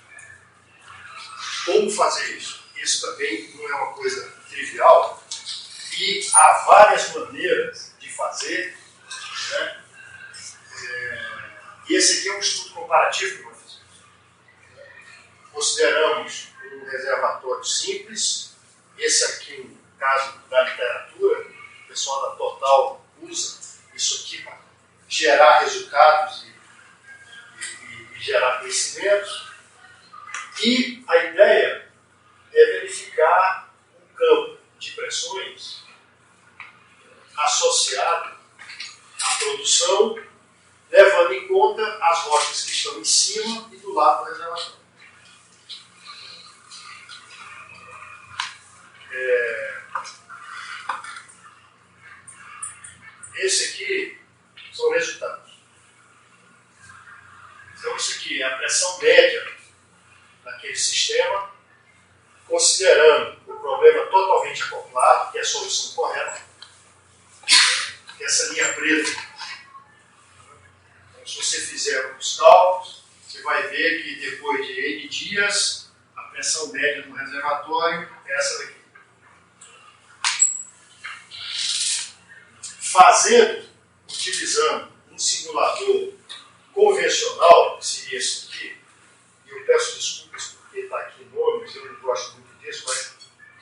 Como fazer isso? Isso também não é uma coisa trivial e há várias maneiras de fazer. Né? E esse aqui é um estudo comparativo que nós fizemos. Consideramos um reservatório simples. Esse aqui, no caso da literatura, o pessoal da Total usa isso aqui para gerar resultados e gerar conhecimentos. E a ideia é verificar um campo de pressões associado à produção, levando em conta as rochas que estão em cima e do lado do reservatório. Esse aqui são resultados. Então, isso aqui é a pressão média daquele sistema, considerando o problema totalmente acoplado, que é a solução correta. Essa linha preta. Então, se você fizer os cálculos, você vai ver que depois de N dias, a pressão média do reservatório é essa daqui. Utilizando um simulador convencional, que seria esse aqui, e eu peço desculpas porque está aqui em nomes, eu não gosto muito disso, mas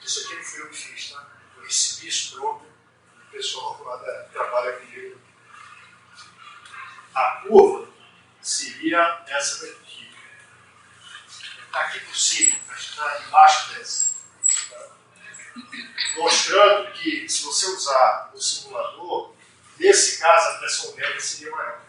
isso aqui não fui eu que fiz, tá? Eu recebi isso pronto, o pessoal lá que trabalha comigo. A curva seria essa daqui. está aqui por cima, a gente está embaixo dessa. Mostrando que, se você usar o simulador, nesse caso a pressão média seria maior.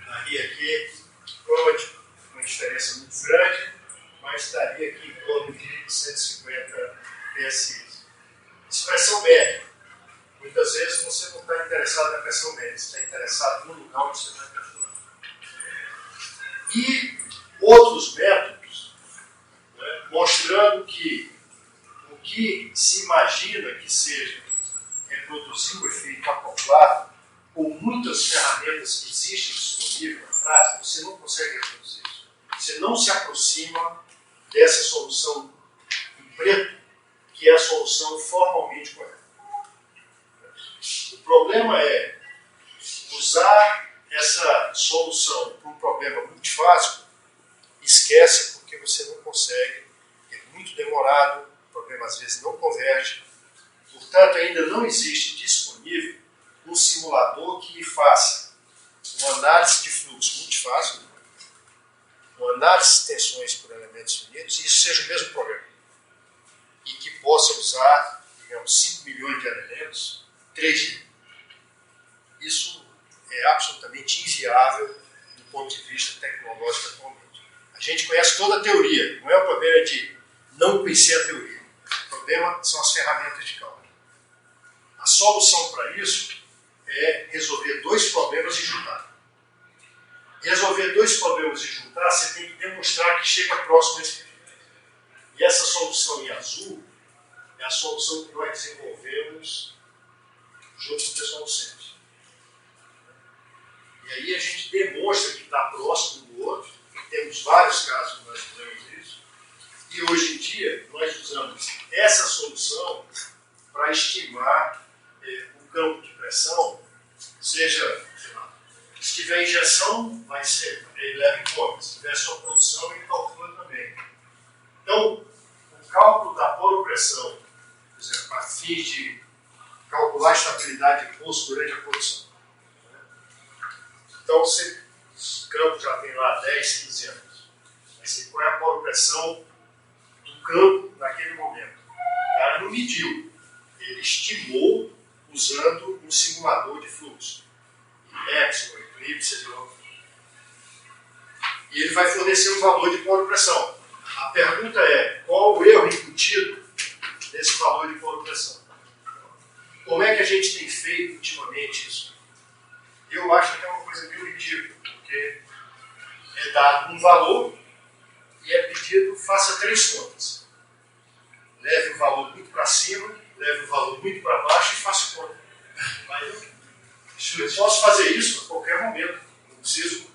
Aqui, provavelmente uma diferença muito grande, mas estaria aqui em torno de 150 PSI. Expressão média. Muitas vezes você não está interessado na pressão média, você está interessado no lugar onde você vai perfurar. E outros métodos, né, mostrando que o que se imagina que seja reproduzir o efeito acoplado, com muitas ferramentas que existem disponíveis na prática, você não consegue reproduzir isso. Você não se aproxima dessa solução em preto, que é a solução formalmente correta. O problema é usar essa solução para um problema multifásico, esquece porque você não consegue, é muito demorado, o problema às vezes não converge, portanto ainda não existe disponível um simulador que faça uma análise de fluxo multifásico, uma análise de tensões por elementos finitos, e isso seja o mesmo problema. E que possa usar, digamos, 5 milhões de elementos, 3 dias. Isso é absolutamente inviável do ponto de vista tecnológico atualmente. A gente conhece toda a teoria, não é o problema de não conhecer a teoria. O problema são as ferramentas de cálculo. A solução para isso é resolver dois problemas e juntar. Resolver dois problemas e juntar, você tem que demonstrar que chega próximo a esse efeito. E essa solução em azul é a solução que nós desenvolvemos junto com o pessoal do centro. E aí a gente demonstra que está próximo do outro. Temos vários casos que nós fizemos isso. E hoje em dia nós usamos essa solução para estimar o campo de pressão, seja, sei lá, se tiver injeção, vai ser, ele leva em conta. Se tiver só produção, ele calcula também. Então, o cálculo da poropressão, por exemplo, a fim de calcular a estabilidade de pulso durante a produção. Então, você, o campo já tem lá 10, 15 anos. Aí você põe a poropressão do campo naquele momento. O cara não mediu. Ele estimou usando um simulador de fluxo. Epsilon, Eclipse, seja lá o que for. E ele vai fornecer um valor de poropressão. A pergunta é, qual o erro embutido nesse valor de poropressão? Como é que a gente tem feito ultimamente isso? Eu acho que é uma coisa meio ridícula, porque é dado um valor e é pedido, faça 3 contas. Leve o valor muito para cima, leve o valor muito para baixo e faça conta. Mas eu posso fazer isso a qualquer momento. Não preciso.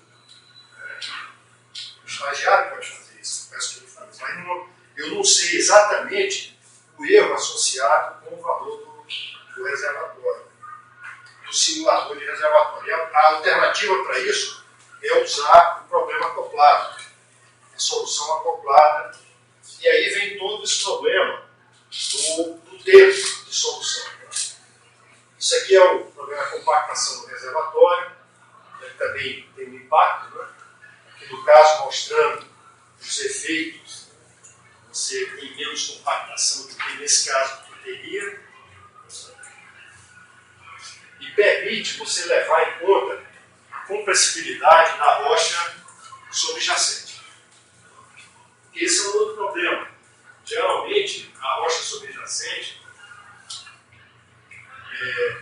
O estagiário pode fazer isso, peço que ele faça. Mas eu não sei exatamente o erro associado com o valor do reservatório, do simulador de reservatório. A alternativa para isso é usar o problema acoplado, a solução acoplada, e aí vem todo esse problema do tempo de solução. Né? Isso aqui é o problema da compactação do reservatório, ele também tem um impacto, né? Aqui no caso mostrando os efeitos, você tem menos compactação do que nesse caso que teria, e permite você levar em conta a compressibilidade da rocha subjacente. Esse é um outro problema. Geralmente, a rocha subjacente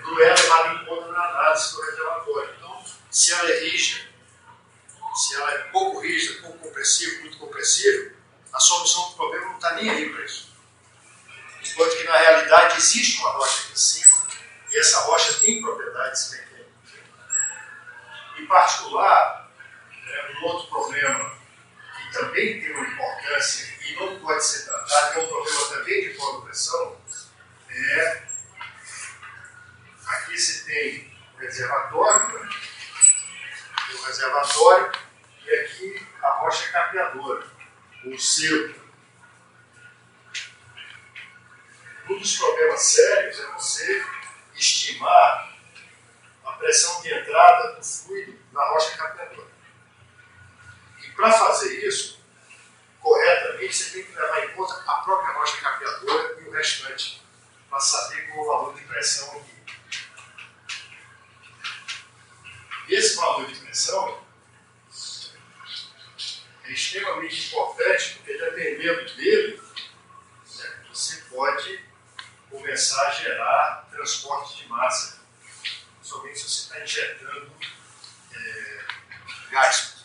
não é levada em conta na análise do reservatório. Então, se ela é rígida, se ela é pouco rígida, pouco compressiva, muito compressiva, a solução do problema não está nem aí para isso. Enquanto que, na realidade, existe uma rocha aqui em cima, e essa rocha tem propriedades mecânicas. Em particular, um outro problema que também tem uma importância e não pode ser tratado, é um problema também de poropressão, aqui você tem o reservatório, né? O reservatório, e aqui a rocha capeadora, o selo. Um dos problemas sérios é você estimar a pressão de entrada do fluido na rocha capeadora. para fazer isso corretamente, você tem que levar em conta a própria rocha capeadora e o restante, para saber qual o valor de pressão aqui. Esse valor de pressão é extremamente importante, porque dependendo dele, né, você pode começar a gerar transporte de massa, somente se você está injetando gás,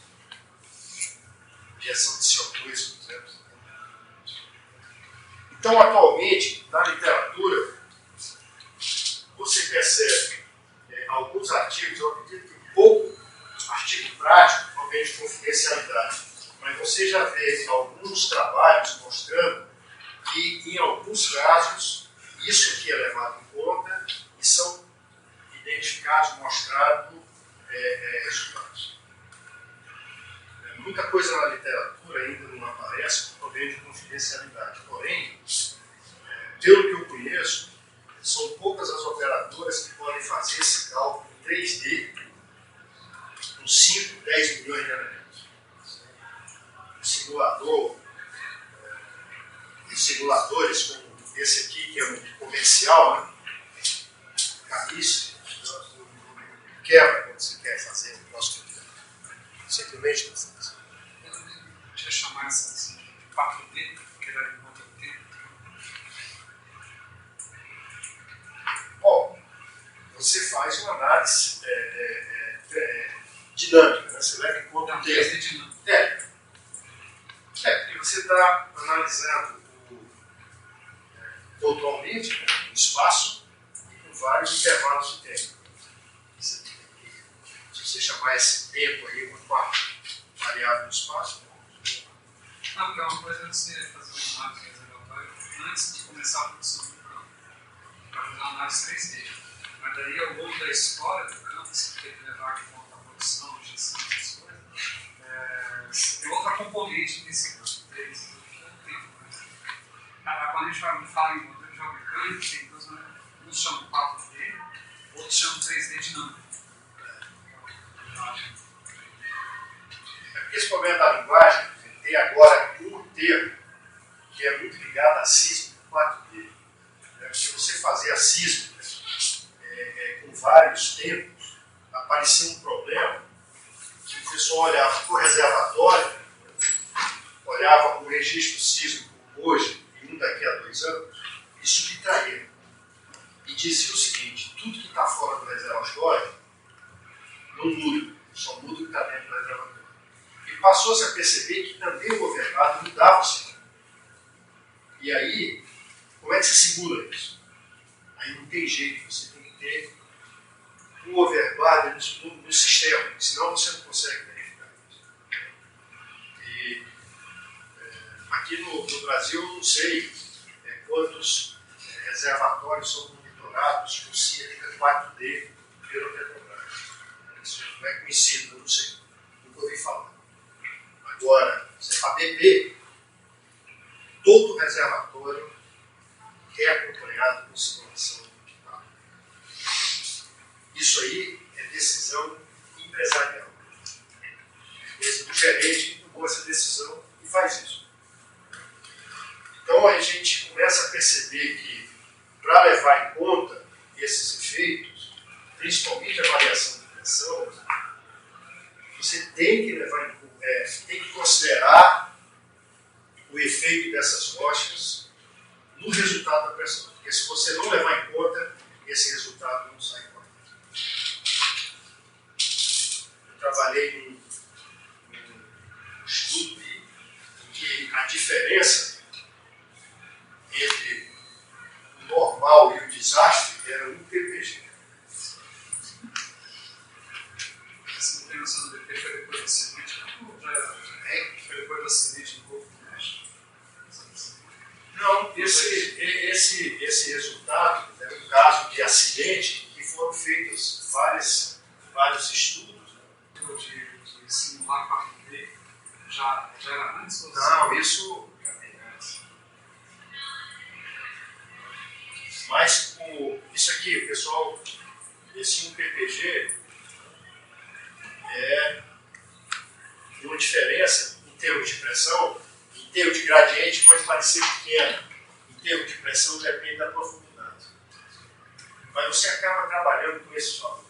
injeção de CO2, por exemplo. Então, atualmente, na literatura, você percebe alguns artigos, eu acredito que pouco artigo prático, realmente de confidencialidade, mas você já vê alguns trabalhos mostrando que, em alguns casos, isso aqui é levado em conta e são identificados, mostrados resultados. Muita coisa na literatura ainda não aparece por meio de confidencialidade. Porém, pelo que eu conheço, são poucas as operadoras que podem fazer esse cálculo em 3D com 5, 10 milhões de elementos. O simulador, os simuladores como esse aqui, que é um comercial, né? Caríssimo, quebra quando você quer fazer um troço de simplesmente não faz. Deixa eu chamar essas 4D, que era em outro tempo. Bom, você faz uma análise dinâmica, né? Você leva em conta o tempo. Porque você está analisando totalmente, né, o espaço e com vários intervalos de tempo. Se você chamar esse tempo aí uma quarta variável do espaço, Não, porque é uma coisa você fazer uma análise reservatória antes de começar a produção do campo, para fazer uma análise 3D. Mas daí, ao longo da história do campo, você tem que levar em conta a produção, a gestão, essas coisas. Tem outra componente nesse campo. Quando a gente fala em modelo geomecânico, tem duas maneiras. Uns chamam 4D, outros chamam 3D dinâmico. esse problema da linguagem tem agora um termo que é muito ligado a sismo 4D. Se você fazer a sismo com vários tempos, aparecia um problema que o pessoal olhava para o reservatório, olhava o registro sísmico hoje e um daqui a 2 anos, e subtraía. E dizia o seguinte: tudo que está fora do reservatório não muda, só muda o que está dentro do reservatório. E passou-se a perceber que também o overlap mudava o sistema. E aí, como é que você simula isso? Aí não tem jeito, você tem que ter um overlap no sistema, senão você não consegue verificar isso. E aqui no Brasil, eu não sei quantos reservatórios são monitorados por cerca 4D pela Petrobras. Isso não é conhecido, eu não sei, nunca ouvi falar. Agora, a BP, todo reservatório é acompanhado com simulação digital. Isso aí é decisão empresarial. O gerente tomou essa decisão e faz isso. Então a gente começa a perceber que, para levar em conta esses efeitos, principalmente a variação de pressão, você tem que levar em conta, tem que considerar o efeito dessas rochas no resultado da pressão. Porque se você não levar em conta, esse resultado não sai correto. Eu trabalhei num estudo em que a diferença entre o normal e o desastre era 1 ppg. Essa manutenção do BP foi depois do acidente? Foi depois do acidente no Golfo do México? Não, esse resultado é um caso de acidente que foram feitos vários estudos. De simular 4D já era antes? Ou Não, isso já vem antes. Mas isso aqui, pessoal, esse 1 ppg é de uma diferença em termos de pressão, em termos de gradiente pode parecer pequena, em termos de pressão depende da profundidade. Mas você acaba trabalhando com esse valor.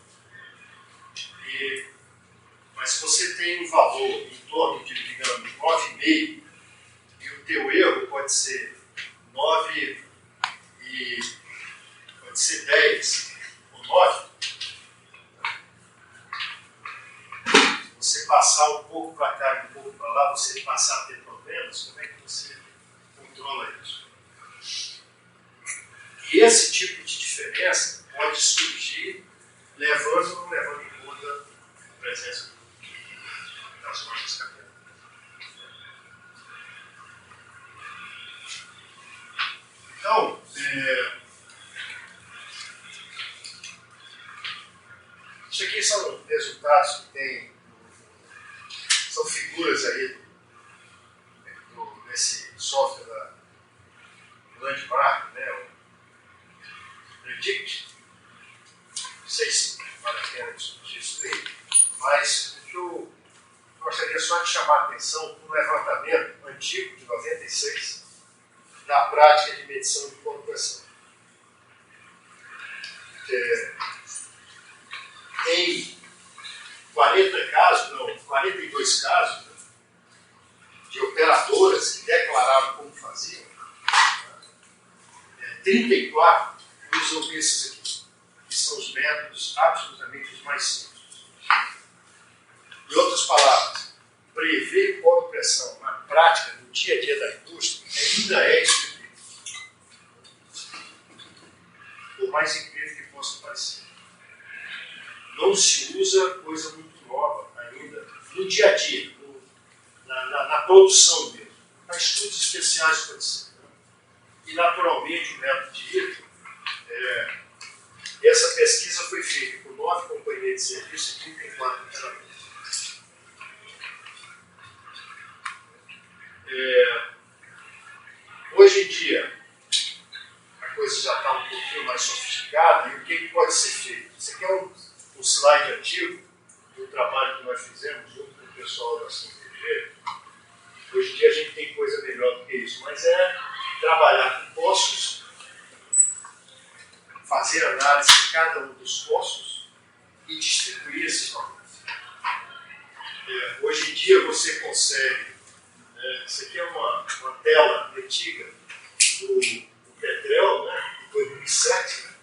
Mas se você tem um valor em torno de, digamos, 9,5, e o teu erro pode ser 9 e pode ser 10 ou 9, você passar um pouco para cá e um pouco para lá, você passar a ter problemas, como é que você controla isso? E esse tipo de diferença pode surgir levando ou não levando em conta a presença das marcas capilares. Então, isso aqui são resultados que tem, são figuras aí desse software da Landmark, né, o Predict. Não sei se vale a pena discutir isso aí, mas o que eu gostaria só de chamar a atenção para um levantamento antigo, de 96, da prática de medição de pontuação. Em 42 casos, né, de operadoras que declaravam como faziam, 34 usam esses aqui, que são os métodos absolutamente os mais simples. Em outras palavras, prever pós-pressão na prática, no dia a dia da indústria, ainda é extremo. Por mais incrível que possa parecer. Não se usa coisa muito nova ainda no dia a dia, na produção mesmo. Há estudos especiais para isso. E, naturalmente, o método de IRCA, essa pesquisa foi feita por 9 companhias de serviço e 34 operadoras. Hoje em dia, a coisa já está um pouquinho mais sofisticada, e o que pode ser feito? Isso aqui é um slide antigo do trabalho que nós fizemos junto com o pessoal da CNPG. Hoje em dia a gente tem coisa melhor do que isso, mas é trabalhar com postos, fazer análise de cada um dos postos e distribuir esses valores. Hoje em dia você consegue, isso aqui é uma tela antiga do Petrel, né, de 2007. Né?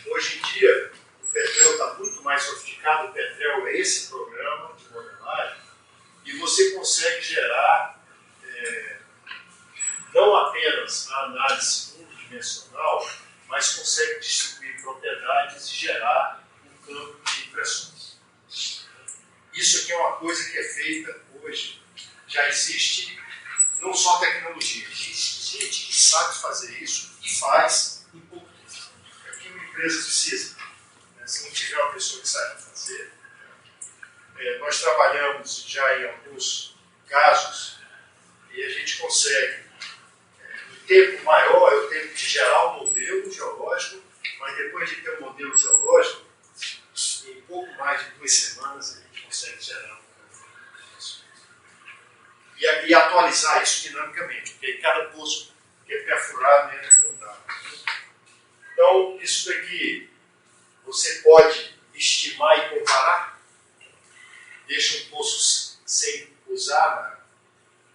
Hoje em dia o Petrel está muito mais sofisticado, o Petrel é esse programa de modelagem, e você consegue gerar não apenas a análise unidimensional, mas consegue distribuir propriedades e gerar um campo de impressões. Isso aqui é uma coisa que é feita hoje. Já existe não só tecnologia, existe gente que sabe fazer isso e faz em pouco tempo. É o que uma empresa precisa. Se não tiver uma pessoa que saiba fazer. Nós trabalhamos já em alguns casos e a gente consegue, no tempo maior, eu tenho que gerar um modelo geológico, mas depois de ter um modelo geológico, em pouco mais de 2 semanas a gente consegue gerar um campo. E atualizar isso dinamicamente, porque cada poço que é perfurado entra com dados. Então, isso daqui você pode estimar e comparar. Deixa um poço sem usar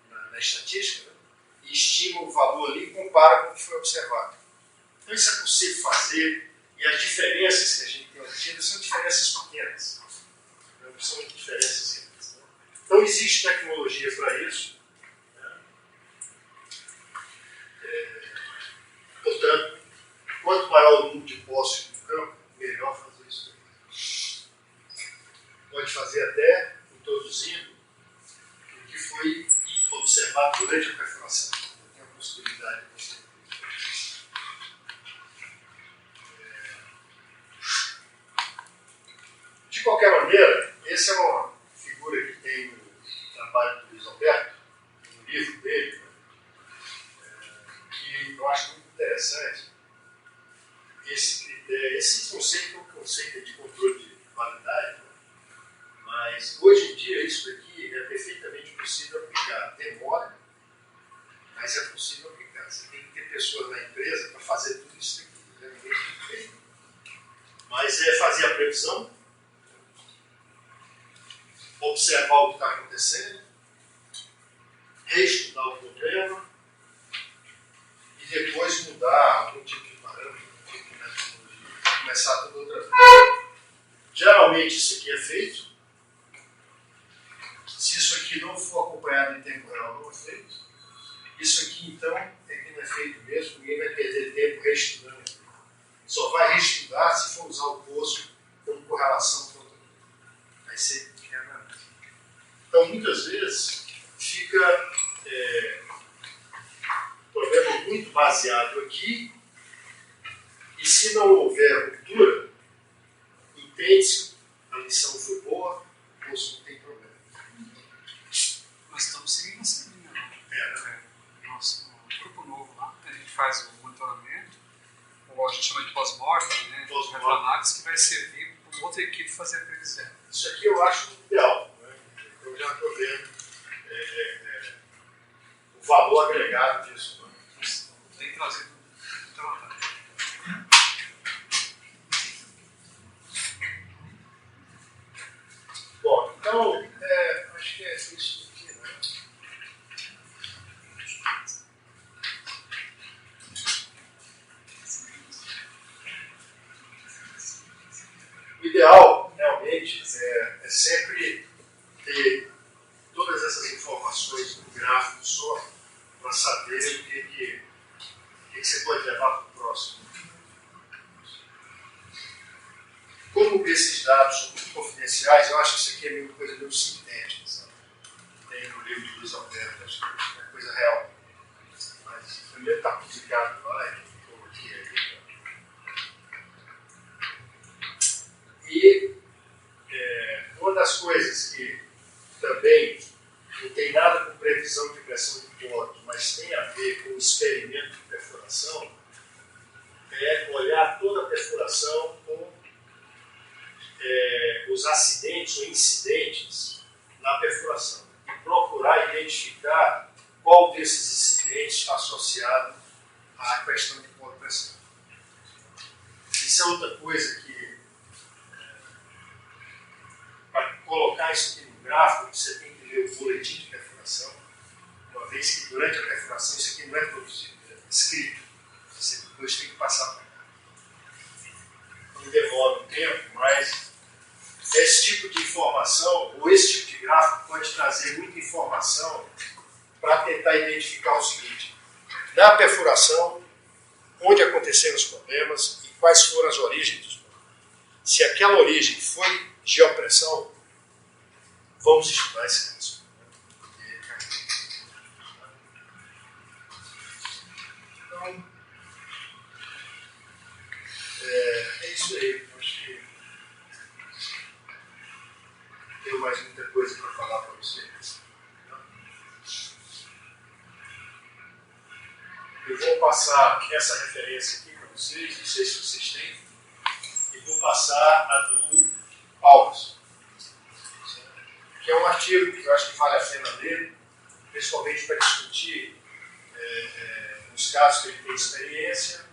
na estatística, né? E estima o valor ali e compara com o que foi observado. Então isso é possível fazer, e as diferenças que a gente tem obtido são diferenças pequenas, não são diferenças grandes. Né? Então existe tecnologia para isso. Né? Portanto, quanto maior o número de postos no campo, melhor fazer isso. Pode fazer até introduzindo o que foi observado durante a perfuração. Tem a possibilidade de você. De qualquer maneira, essa é uma figura que tem no trabalho do Luiz Alberto, no livro dele, né? Que eu acho muito interessante. Esse conceito é um conceito de controle de qualidade, né? Mas hoje em dia isso aqui é perfeitamente possível aplicar. Demora, mas é possível aplicar. Você tem que ter pessoas na empresa para fazer tudo isso aqui. Mas é fazer a previsão, observar o que está acontecendo, reestudar o problema e depois mudar algum tipo de parâmetro, algum tipo de metodologia, começar tudo outra vez. Geralmente isso aqui é feito. Se isso aqui não for acompanhado em tempo real, não é feito. Isso aqui, então, é que não é feito mesmo, ninguém vai perder tempo reestudando. Só vai reestudar se for usar o poço como correlação com outra coisa. Aí você quebra. Então, muitas vezes, fica problema muito baseado aqui, e se não houver ruptura, entende-se, a lição foi boa, o poço não tem problema. Nós estamos seguindo essa linha, né? Nosso grupo novo lá, a gente faz o monitoramento, ou a gente chama de pós-mortem, né? Retroanálise, que vai servir para outra equipe fazer a previsão. Isso aqui eu acho ideal, né? Eu já estou vendo o valor agregado disso. Né? Tem trazido muita vantagem. Bom, então, acho que é isso aqui, né? O ideal, realmente, é sempre ter todas essas informações no gráfico só para saber o que você pode levar para o próximo. Como esses dados são muito confidenciais, eu acho que isso aqui é uma coisa meio sintética, sabe? Tem no livro de Luiz Alberto, acho que é uma coisa real. Mas primeiro está publicado lá, e coloquei aí. E uma das coisas que também não tem nada com previsão de pressão de poros, mas tem a ver com o experimento de perfuração, é olhar toda a perfuração com os acidentes ou incidentes na perfuração e procurar identificar qual desses incidentes está associado à questão de poro pressão. Isso é outra coisa que, para colocar isso aqui no gráfico, você tem que ver o boletim de perfuração, uma vez que durante a perfuração isso aqui não é produzido, é escrito. Você depois tem que passar para cá. Então demora um tempo, mas esse tipo de informação, ou esse tipo de gráfico, pode trazer muita informação para tentar identificar o seguinte: na perfuração, onde aconteceram os problemas e quais foram as origens dos problemas. Se aquela origem foi geopressão, vamos estudar esse caso. Então, é isso aí. Acho que tenho mais muita coisa para falar para vocês. Eu vou passar essa referência aqui para vocês, não sei se vocês têm, e vou passar a do Paulo, que é um artigo que eu acho que vale a pena ler, principalmente para discutir os casos que ele tem experiência.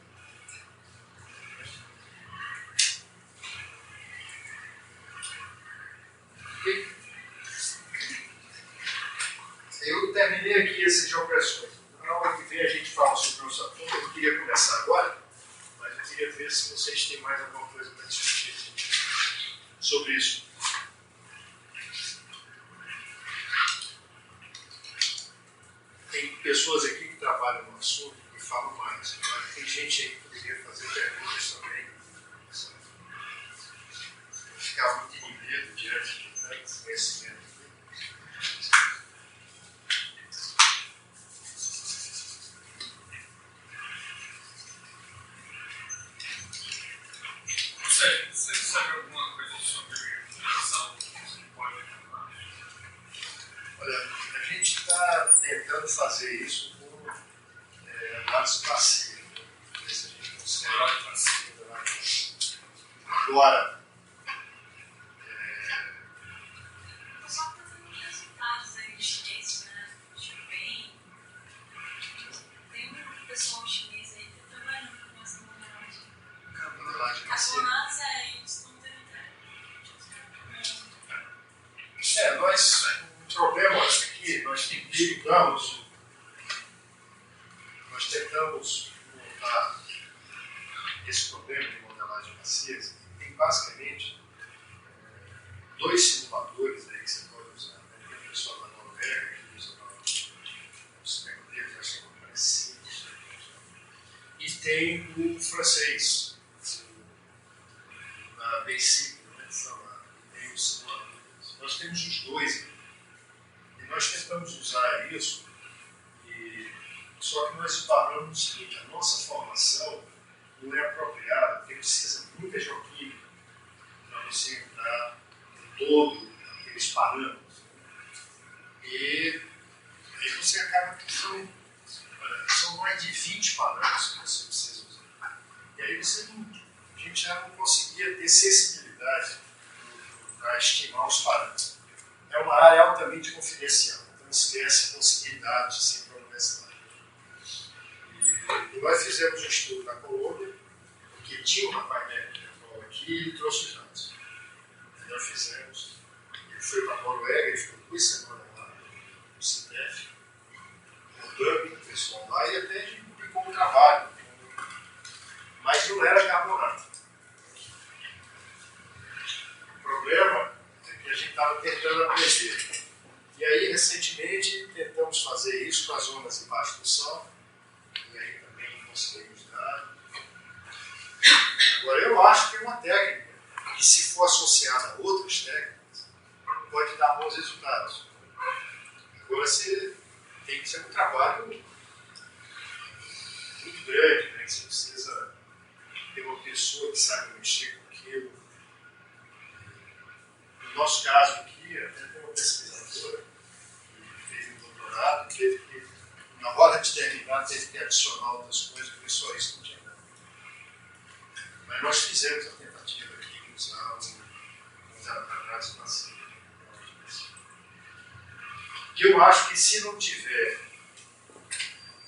Eu terminei aqui esses de opressões. Na hora que vem a gente fala sobre o nosso assunto. Eu queria começar agora, mas eu queria ver se vocês têm mais alguma coisa para discutir sobre isso. Tem pessoas aqui que trabalham no assunto e falam mais. Agora, tem gente aí que poderia fazer perguntas também. Ficar muito inibido diante de tanto conhecimento. Você sabe alguma coisa sobre pressão que você pode falar? Olha, a gente está tentando fazer isso com análise passiva. Ver se a gente consegue. Agora, aqui, nós tentamos montar esse problema de modelagem de bacias. Tem basicamente dois simuladores aí que você pode usar. Né? Tem o pessoal da Noruega que usa o sistema deles, acho que é parecido. E tem o francês, da Basic, né? Tem o simulador. Nós temos os dois. E nós tentamos usar isso, só que nós paramos no seguinte: a nossa formação não é apropriada, porque precisa de muita geoquímica para você entrar em todo aqueles parâmetros. E aí você acaba que são mais de 20 parâmetros que você precisa usar. E aí a gente já não conseguia ter sensibilidade para estimar os parâmetros. É uma área altamente confidencial, então esquece conseguir dados assim para a universidade. E nós fizemos um estudo na Colômbia, porque tinha um rapaz técnico aqui e ele trouxe os dados. E nós fizemos, ele foi para a Noruega, ele ficou 2 semanas lá no CITEF, rodando o pessoal lá e até a gente publicou um trabalho, mas não era carbonato. O problema é que a gente estava tentando aprender. E aí, recentemente, tentamos fazer isso com as zonas embaixo do Sol, e aí também conseguimos dar. Agora, eu acho que é uma técnica que, se for associada a outras técnicas, pode dar bons resultados. Agora, você tem que ser um trabalho muito grande, né? Que você precisa ter uma pessoa que saiba mexer com aquilo. No nosso caso aqui, até tem uma pesquisadora que fez um doutorado, que teve que, na hora de terminar, teve que adicionar outras coisas, porque só isso não tinha nada. Mas nós fizemos a tentativa aqui de usar os análise passiva. E eu acho que, se não tiver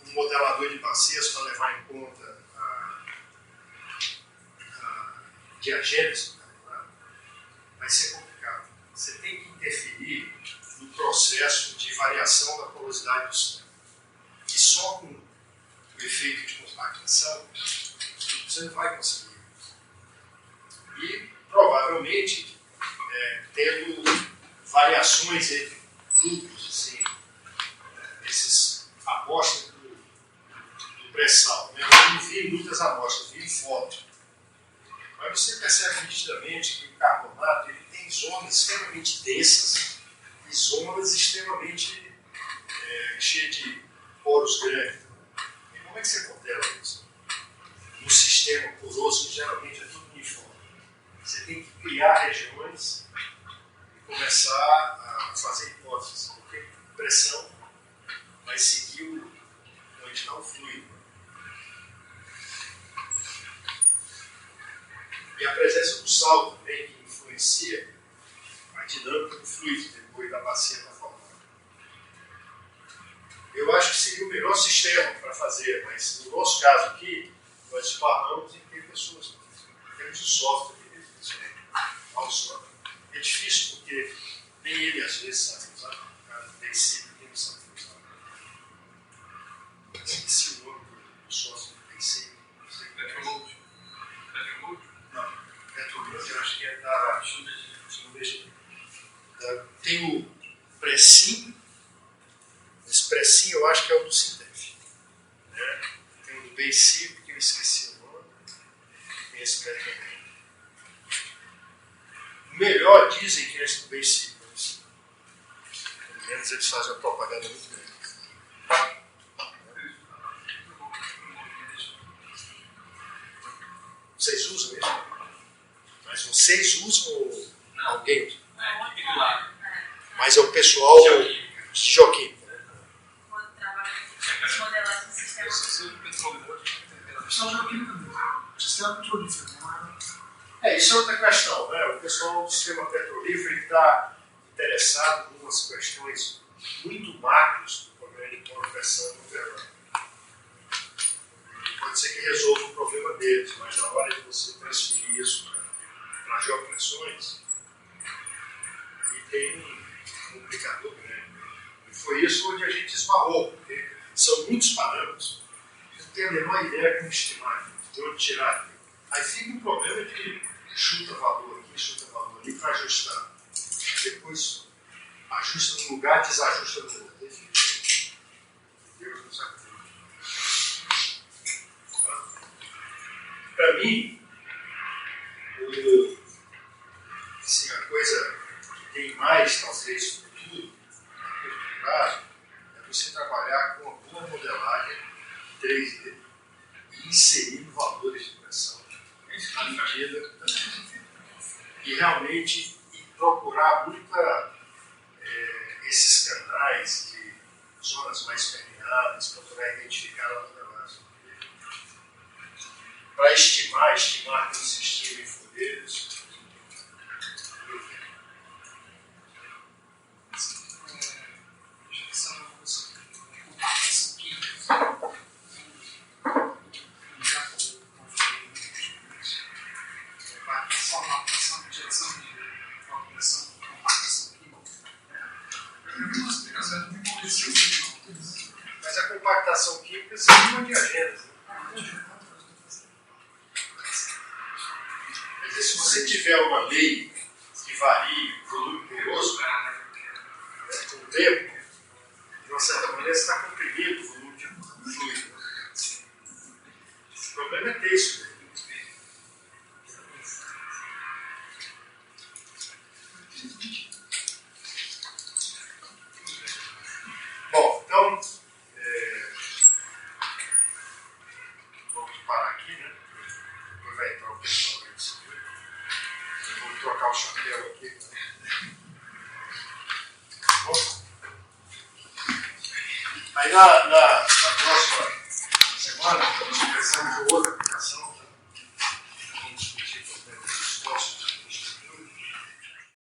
um modelador de bacias para levar em conta a diagênese, vai ser complicado. Você tem que interferir no processo de variação da porosidade do sistema. E só com o efeito de compactação você não vai conseguir. E, provavelmente, tendo variações entre grupos, assim, esses amostras do pré-sal. Né? Eu não vi muitas amostras, vi foto. Mas você percebe nitidamente que o carbonato ele tem zonas extremamente densas e zonas extremamente cheias de poros grandes. E como é que você modela isso? No sistema poroso, que geralmente é tudo uniforme. Você tem que criar regiões e começar a fazer hipóteses. Porque pressão vai seguir onde está o fluido. E a presença do sal também, que influencia a dinâmica do fluido depois da bacia para formar. Eu acho que seria o melhor sistema para fazer, mas no nosso caso aqui, nós esbarramos em ter pessoas. Temos o software que fez isso, né? Ao software. É difícil porque nem ele às vezes sabe usar. O cara do princípio que não sabe usar. Eu esqueci o nome do software do princípio. Petroload. Não, Petroload eu acho que é da. Tem o Precim. Esse Precim eu acho que é o do Sintef. Né? Tem o do Basic, que eu esqueci o nome. Tem esse Petroload. O melhor dizem que é esse do Basic. Pelo menos eles fazem uma propaganda muito grande. Vocês usam isso? Mas vocês usam ou alguém usa? Mas é o pessoal de Joaquim. Quando trabalha com modelagem de sistema. Sistema petrolífero, não Isso é outra questão, né? O pessoal do sistema petrolífero está interessado em umas questões muito macros do problema de pressão no verão. Pode ser que resolva o problema deles, mas na hora de você transferir isso para geopressões, aí tem um complicador grande. foi isso onde a gente esbarrou, porque são muitos parâmetros. Eu não tenho a menor ideia como estimar, de onde tirar. Aí fica o problema de chuta valor aqui, chuta valor ali para ajustar. Depois ajusta num lugar, desajusta no outro. Deus nos ajuda. Para mim, assim, a coisa que tem mais, talvez, futuro, a curto prazo, é você trabalhar com uma boa modelagem 3D e inserindo valores de pressão à medida e realmente procurar esses canais de zonas mais permeáveis, procurar identificar a modelagem. Para estimar que não se estimem fudeiros. Mas a compactação química é uma de agendas. Quer dizer, se você tiver uma lei que varie o volume perigoso, com o tempo, de uma certa maneira você está comprimindo o volume de fluido. O problema é ter isso. Bom, então, vamos parar aqui, né? Depois vai entrar o pessoal aí de seguro. Eu vou trocar o chapéu aqui. Bom, aí na próxima semana, nós começamos com outra aplicação.